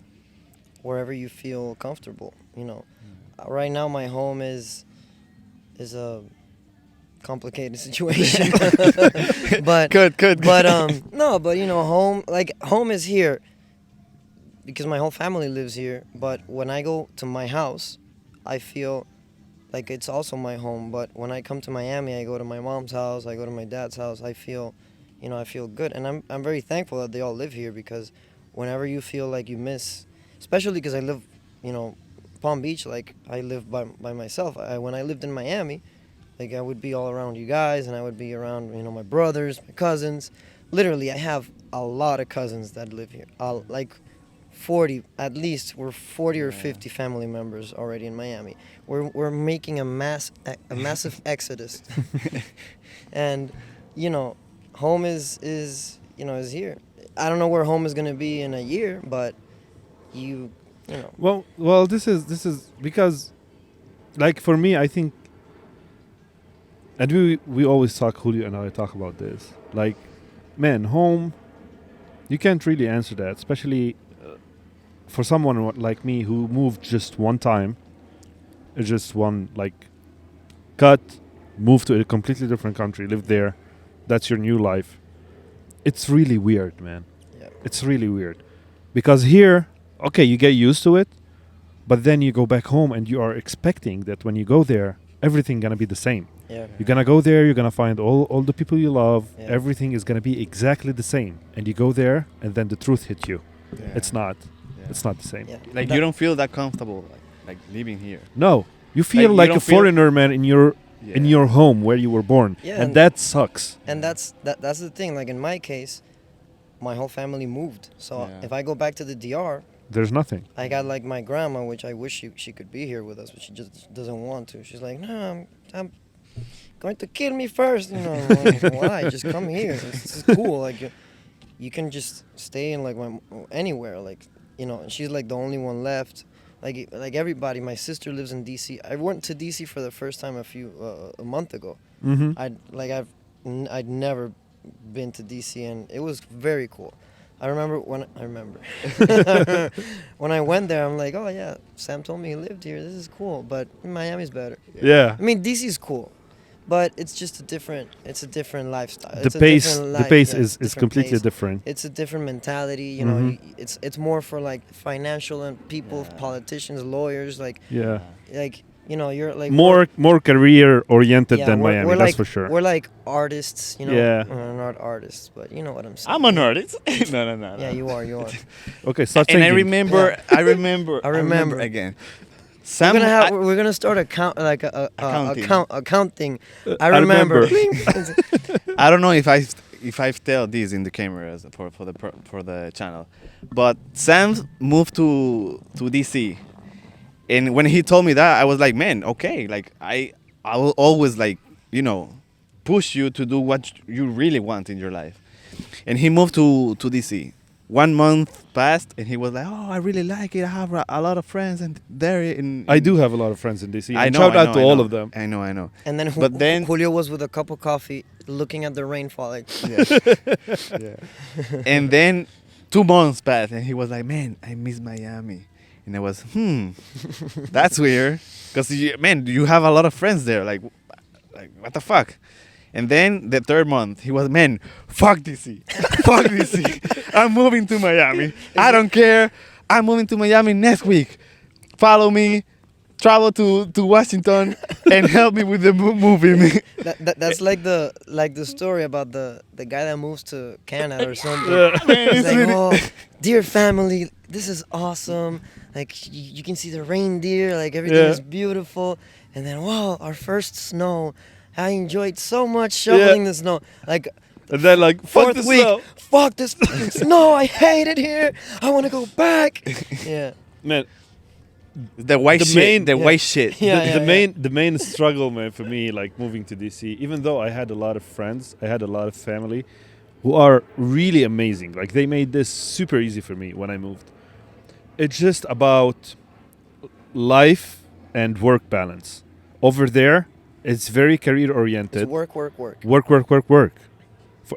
wherever you feel comfortable. Right now my home is a complicated situation. but
Good.
But no, but home is here because my whole family lives here. But when I go to my house, I feel like it's also my home. But when I come to Miami, I go to my mom's house, I go to my dad's house. I feel good, and I'm very thankful that they all live here, because whenever you feel like you miss, especially because I live, Palm Beach, like I live by myself. When I lived in Miami, like I would be all around you guys, and I would be around, my brothers, my cousins. Literally, I have a lot of cousins that live here. Like 40, at least. We're 40 or 50 family members already in Miami. We're making a massive exodus, and home is here. I don't know where home is gonna be in a year, but
Well, this is because, like, for me, I think, and we always talk, Julio and I talk about this. Like, man, home, you can't really answer that, especially for someone like me who moved just one time, just one, like, cut, moved to a completely different country, lived there. That's your new life. It's really weird, man.
Yeah.
It's really weird. Because here, okay, you get used to it, but then you go back home and you are expecting that when you go there, everything gonna be the same.
Yeah.
You're gonna go there, you're gonna find all the people you love,
Yeah.
everything is gonna be exactly the same. And you go there and then the truth hits you.
Yeah.
It's not.
Yeah.
It's not the same.
Yeah.
Like you don't feel that comfortable, like living here.
No. You feel
you
like a
don't feel-
foreigner, man, in your home where you were born.
Yeah,
and that sucks.
And that's the thing. Like in my case, my whole family moved. So
Yeah.
if I go back to the DR,
There's nothing.
I got like my grandma, which I wish she could be here with us, but she just doesn't want to. She's like, no, I'm going to kill me first. I'm like, why? Just come here. This is cool. Like you can just stay in like anywhere. Like and she's like the only one left. Like everybody. My sister lives in DC. I went to DC for the first time a month ago.
Mm-hmm.
I'd never been to DC, and it was very cool. I remember when I went there, I'm like, oh yeah, Sam told me he lived here. This is cool, but Miami's better.
Yeah.
I mean, DC's cool, but it's just a different lifestyle.
The pace is
different
completely
pace.
different.
It's a different mentality.
Mhm.
It's more for like financial and people,
Yeah.
politicians, lawyers.
Yeah.
You're like
More career oriented than
we're
Miami,
like,
that's for sure.
We're like artists,
Yeah.
We're not artists, but you know what I'm saying.
I'm an artist. no.
Yeah, you are.
Okay, start
And
singing.
I remember
I remember.
again.
We're gonna start accounting. I
I remember.
remember.
I don't know if I've tell this in the cameras for the channel, but Sam moved to DC, and when he told me that, I was like, man, okay, like I will always like push you to do what you really want in your life, and he moved to DC. 1 month passed, and he was like, "Oh, I really like it. I have a lot of friends, and there in
I do have a lot of friends in DC.
I
and
know.
Shout
I
out
know,
to
I
all
know.
of them.
I know.
And then,
But then-
Julio was with a cup of coffee, looking at the rainfall. Like,
Yeah. And then 2 months passed, and he was like, "Man, I miss Miami." And I was, that's weird, because you have a lot of friends there. Like what the fuck? And then the 3rd month, he was, man, fuck DC, fuck DC. I'm moving to Miami. I don't care. I'm moving to Miami next week. Follow me. travel to Washington and help me with the moving.
That's like the story about the guy that moves to Canada or something.
Man,
He's
it's
like,
really-
oh, dear family, this is awesome. Like you can see the reindeer, like everything
Yeah.
is beautiful. And then wow, our first snow. I enjoyed so much shoveling the snow. Like
And then like fuck
fourth
the
week,
snow.
fuck this fucking snow. I hate it here. I want to go back. Yeah.
Man,
the white
The
shit.
main-
The
yeah.
white shit.
Yeah,
the,
yeah,
the
yeah.
main struggle, man, for me, like moving to DC, even though I had a lot of friends, I had a lot of family who are really amazing. Like they made this super easy for me when I moved. It's just about life and work balance. Over there, it's very career oriented.
It's work.
Work.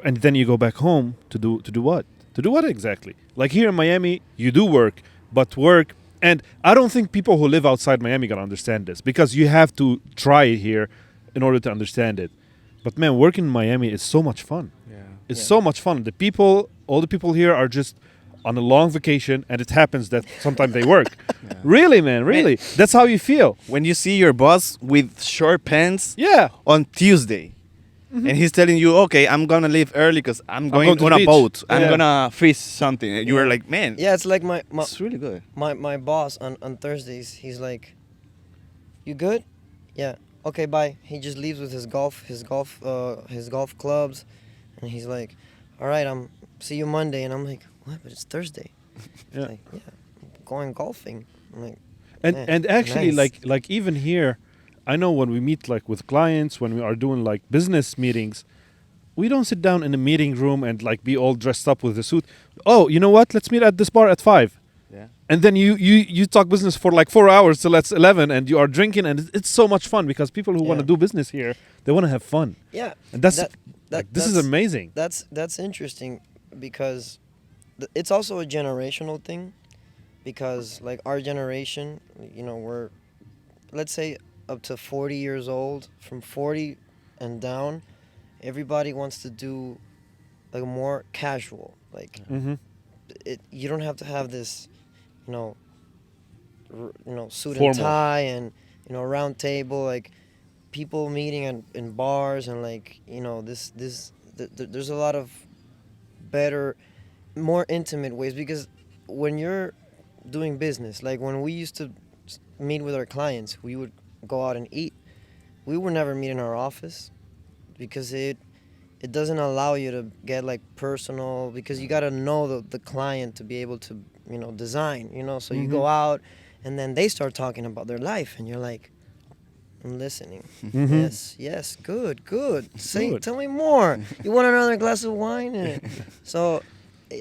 And then you go back home to do what? To do what exactly? Like here in Miami, you do work, but work. And I don't think people who live outside Miami gonna understand this because you have to try it here in order to understand it. But man, working in Miami is so much fun.
Yeah.
It's
Yeah.
so much fun. All the people here are just on a long vacation, and it happens that sometimes they work.
Yeah.
Really, man, really. That's how you feel.
When you see your boss with short pants
Yeah.
on Tuesday, and he's telling you, "Okay, I'm gonna leave early because I'm going
going to
on
the
a
beach."
boat. I'm
Yeah.
gonna fish something." And you were like, "Man,
Yeah, it's like my
it's really good."
my boss on Thursdays. He's like, "You good? Yeah. Okay, bye." He just leaves with his golf clubs, and he's like, "All right, see you Monday." And I'm like, "What? But it's Thursday." He's
Yeah.
like, "Yeah, I'm going golfing." I'm like,
And
Man,
and actually
nice.
like even here, I know when we meet like with clients, when we are doing like business meetings, we don't sit down in a meeting room and like be all dressed up with a suit. Oh, you know what? Let's meet at this bar at 5.
Yeah.
And then you talk business for like 4 hours till it's 11 and you are drinking and it's so much fun because people who want to
Yeah.
do business here, they want to have fun.
yeah.
And that's
That-
like, this is
that's-
amazing.
That's interesting because it's also a generational thing because like our generation, we're let's say up to 40 years old, from 40 and down, everybody wants to do like more casual. Like
Mm-hmm.
you don't have to have this, you know, suit
Formal.
and tie and round table, like people meeting in bars and like there's a lot of better, more intimate ways because when you're doing business, like when we used to meet with our clients, we would go out and eat. We would never meet in our office because it doesn't allow you to get like personal because you got to know the client to be able to design, so you go out and then they start talking about their life and you're like, I'm listening.
Mhm.
Yes, good. Say,
Good.
tell me more. You want another glass of wine? So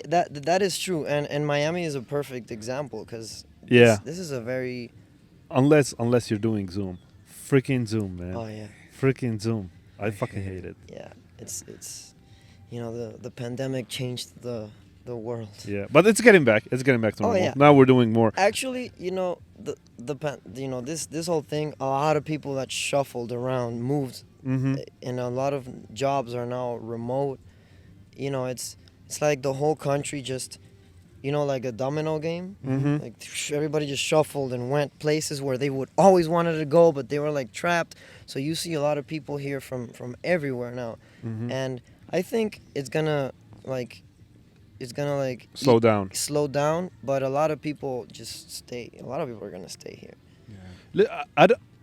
that is true, and Miami is a perfect example because
Yeah.
this is a very
Unless you're doing Zoom. Freaking Zoom, man.
oh yeah
Freaking Zoom. I fucking hate it.
yeah it's the pandemic changed the world.
Yeah, but it's getting back. It's getting back to
Oh,
normal.
yeah.
Now we're doing more.
Actually, this whole thing, a lot of people that shuffled around moved,
Mm-hmm.
and a lot of jobs are now remote. It's like the whole country just, like a domino game.
Mm-hmm.
Like everybody just shuffled and went places where they would always wanted to go, but they were like trapped. So you see a lot of people here from everywhere now,
Mm-hmm.
and I think it's gonna like
Slow down.
slow down, but a lot of people just stay. A lot of people are gonna stay here.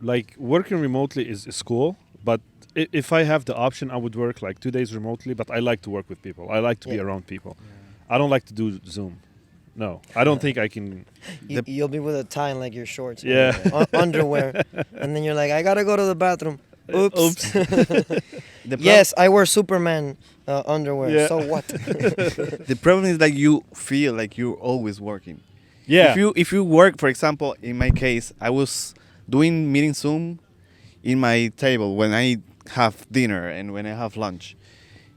Like working remotely is cool, but if I have the option, I would work like 2 days remotely. But I like to work with people. I like to be
Yeah.
around people. I don't like to do Zoom. No, I don't think I can.
You'll be with a tie and like your shorts,
Yeah.
underwear, and then you're like, I gotta go to the bathroom. Oops.
Oops.
Yes, I wear Superman underwear.
Yeah.
So what?
The problem is like you feel like you're always working.
Yeah.
If you work, for example, in my case, I was doing meeting Zoom in my table when I have dinner and when I have lunch.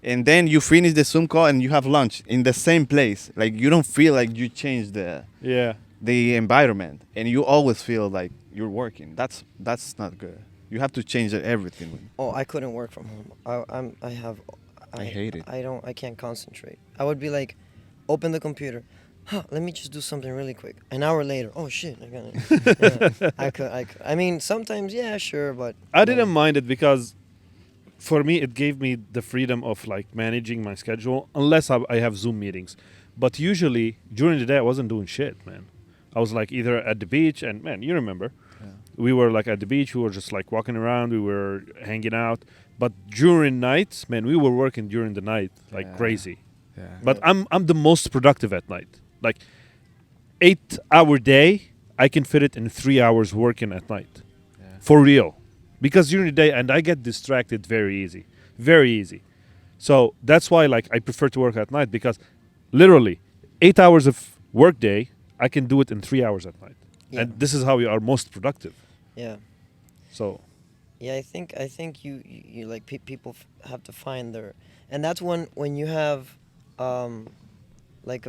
And then you finish the Zoom call and you have lunch in the same place. Like you don't feel like you changed
Yeah.
the environment, and you always feel like you're working. That's not good. You have to change everything.
Oh, I couldn't work from home.
I hate it.
I can't concentrate. I would be like, open the computer, let me just do something really quick. An hour later, oh shit, I got it. Yeah, I could. I mean, sometimes, yeah, sure, but
I didn't mind it because for me it gave me the freedom of like managing my schedule unless I have Zoom meetings. But usually during the day I wasn't doing shit, man. I was like either at the beach and man, you remember.
Yeah.
We were like at the beach, we were just like walking around, we were hanging out. But during nights, man, we were working during the night like
Yeah.
crazy.
Yeah.
But I'm the most productive at night. Like 8-hour day, I can fit it in 3 hours working at night.
Yeah.
For real. Because during the day and I get distracted very easy. Very easy. So that's why like I prefer to work at night because literally 8 hours of work day, I can do it in 3 hours at night.
Yeah.
And this is how we are most productive.
yeah.
So
Yeah, I think you like people have to find their, and that's when you have, like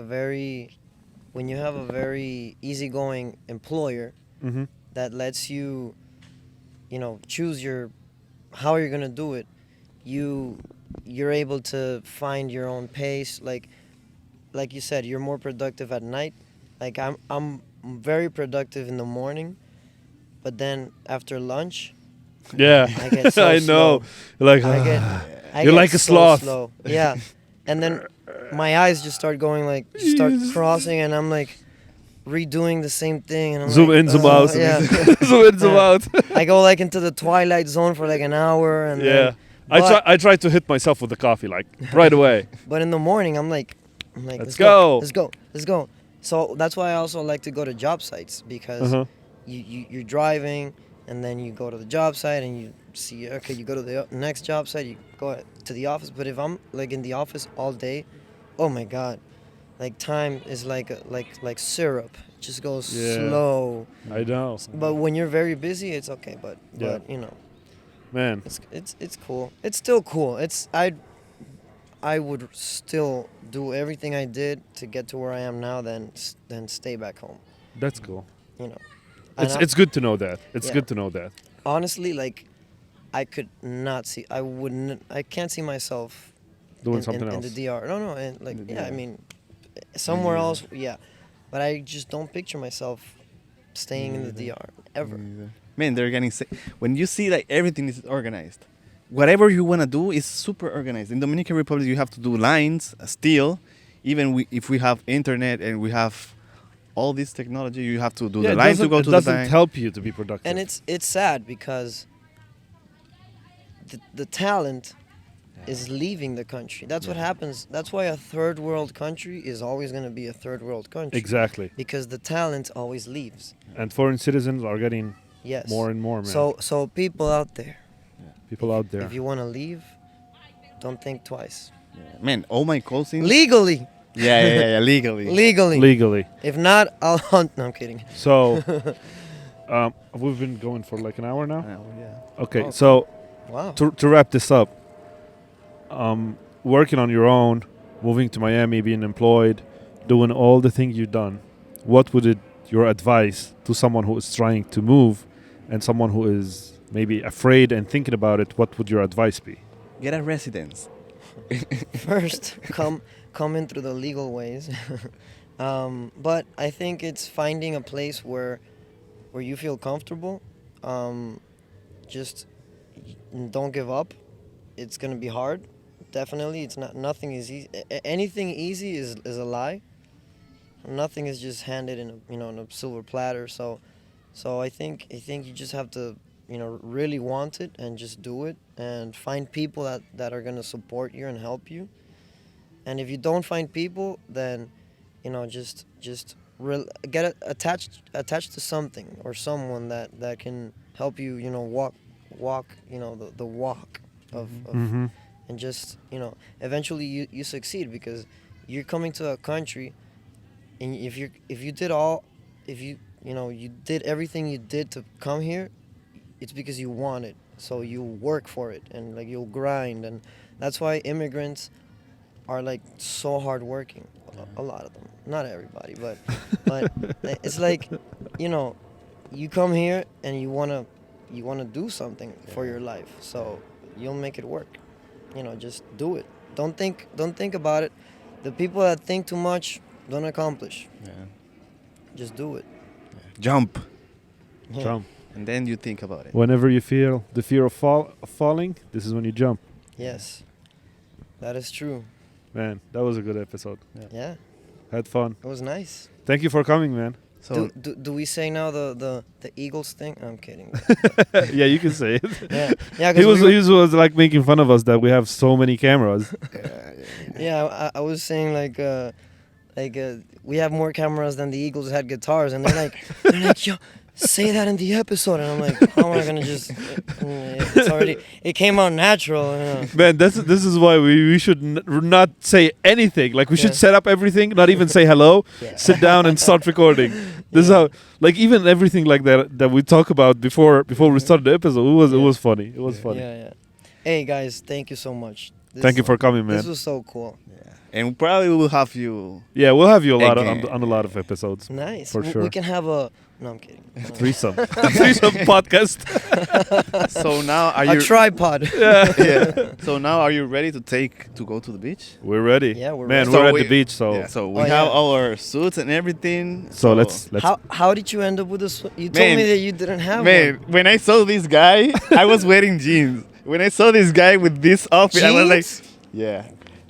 when you have a very easygoing employer
mhm.
that lets you, choose how you're gonna do it. You're able to find your own pace. Like you said, you're more productive at night. Like I'm very productive in the morning, but then after lunch,
Yeah.
I get so
I know. Like
I get, I
You're
get
like a
so
sloth.
slow. Yeah, and then my eyes just start going like start crossing, and I'm like redoing the same thing, and I'm
zoom
like,
in, zoom out.
Yeah.
Zoom in, zoom
Yeah.
out.
I go like into the twilight zone for like an hour, and
Yeah.
then,
I try to hit myself with the coffee like right away.
but in the morning I'm like,
Let's go.
let's go. So that's why I also like to go to job sites because
Uh-huh.
you're driving, and then you go to the job site and you see, okay, you go to the next job site, you go to the office. But if I'm like in the office all day, oh my god, like time is like syrup. It just goes
Yeah.
slow.
I know.
But when you're very busy, it's okay. But
Yeah. Man.
it's cool. It's still cool. I would still do everything I did to get to where I am now than stay back home.
That's cool.
And I-
It's good to know that. It's
Yeah.
good to know that.
honestly, like, I could not see. I can't see myself
Doing
in,
something
in
else.
the DR. No, and like,
In the
yeah, I
DR.
mean, somewhere else, yeah. But I just don't picture myself staying in the DR ever.
Man, they're getting when you see like everything is organized. Whatever you want to do is super organized. In Dominican Republic, you have to do lines still. Even if we have internet and we have all this technology, you have to do the
it
line to
doesn't-
go
it
to the
doesn't
bank.
help you to be productive.
And it's sad because the talent is leaving the country. That's what happens. That's why a third world country is always going to be a third world country.
Exactly.
Because the talent always leaves.
And foreign citizens are getting
Yes.
more and more, man.
So people out there,
People out there.
if you want to leave, don't think twice.
Man, all my cousins.
Legally,
yeah, legally.
legally.
Legally.
If not, I'll hunt. No, I'm kidding.
So, we've been going for like an hour now.
Yeah.
Okay,
Oh.
so
Wow.
to wrap this up, working on your own, moving to Miami, being employed, doing all the things you've done, what would your advice to someone who is trying to move and someone who is maybe afraid and thinking about it, what would your advice be?
Get a residence.
First, come in through the legal ways. But I think it's finding a place where you feel comfortable. Just don't give up. It's gonna be hard. Definitely, it's not. Nothing is easy. Anything easy is a lie. Nothing is just handed in a silver platter. So I think you just have to really want it and just do it and find people that are gonna support you and help you. And if you don't find people, then just get attached to something or someone that can help you walk the walk of
Mm-hmm.
and just eventually you succeed because you're coming to a country, and if you did everything you did to come here, it's because you want it, so you work for it and like you'll grind. And that's why immigrants are like so hardworking. A lot of them, not everybody, but it's like you come here and you wanna do something for your life, so you'll make it work. Just do it. Don't think about it. The people that think too much, don't accomplish.
Yeah.
Just do it.
Jump,
Yeah.
Jump.
and then you think about it.
Whenever you feel the fear of falling, this is when you jump.
Yes, that is true.
Man, that was a good episode.
Yeah,
Had fun.
it was nice.
Thank you for coming, man.
So
Do we say now the Eagles thing? I'm kidding.
Yeah, you can say it.
Yeah.
He
'Cause
he was like making fun of us that we have so many cameras.
yeah, I was saying like we have more cameras than the Eagles had guitars, and they're like, yo, say that in the episode, and I'm like, how am I gonna just? It's already. It came out natural. You know?
Man, this is why we should not say anything. Like we should
Yeah.
set up everything, not even say hello.
Yeah.
Sit down and start recording. This is how, like even everything like that we talk about before we started the episode. It was funny. It was funny.
Yeah. Hey guys, thank you so much.
Thank you for coming, man.
This was so cool.
and probably we'll have you.
Yeah, we'll have you a lot
Again.
on a lot of episodes.
Nice.
For sure.
We can have a. No, I'm kidding.
Threesome, threesome podcast.
So now are
A
you?
tripod.
Yeah. So now are you ready to go to the beach?
We're ready.
Yeah, we're
man.
ready.
We're
So
at the beach, so
Yeah. So we
Oh,
have
yeah.
our suits and everything.
so let's.
How did you end up with this? You told
Man,
me that you didn't have
Man,
one.
when I saw this guy, I was wearing jeans. When I saw this guy with this outfit, I was like,
Jeans?
yeah.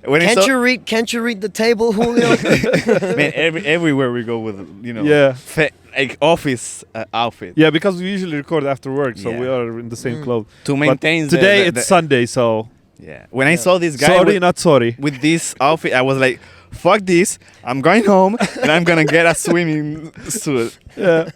When I
Can't
saw,
you read? Can't you read the table, Julio?
man, everywhere we go with,
Yeah.
like office outfit
Yeah, because we usually record after work, so
Yeah.
we are in the same
Mm.
clothes.
to
But
maintain.
today it's Sunday, so
Yeah. When I saw this guy
sorry, not sorry.
with this outfit, I was like, fuck this. I'm going home and I'm gonna get a swimming suit.
Yeah,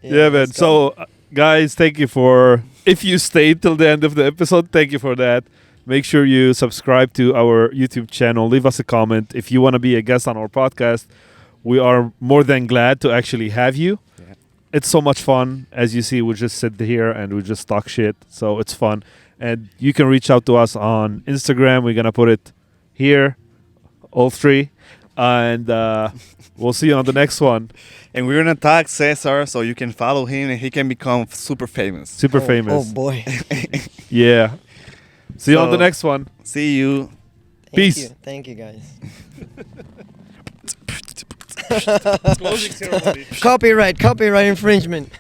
yeah, man.
let's go.
So, guys, thank you for if you stayed till the end of the episode. Thank you for that. Make sure you subscribe to our YouTube channel. Leave us a comment if you want to be a guest on our podcast. We are more than glad to actually have you.
Yeah.
It's so much fun. As you see, we just sit here and we just talk shit. So it's fun. And you can reach out to us on Instagram. We're going to put it here, all three. And we'll see you on the next one.
And we're gonna tag Cesar so you can follow him and he can become super famous.
Super
Oh
famous.
boy.
Yeah. See you on the
So-
next one.
See you.
Peace.
Thank you, guys.
Closing ceremony.
Copyright infringement.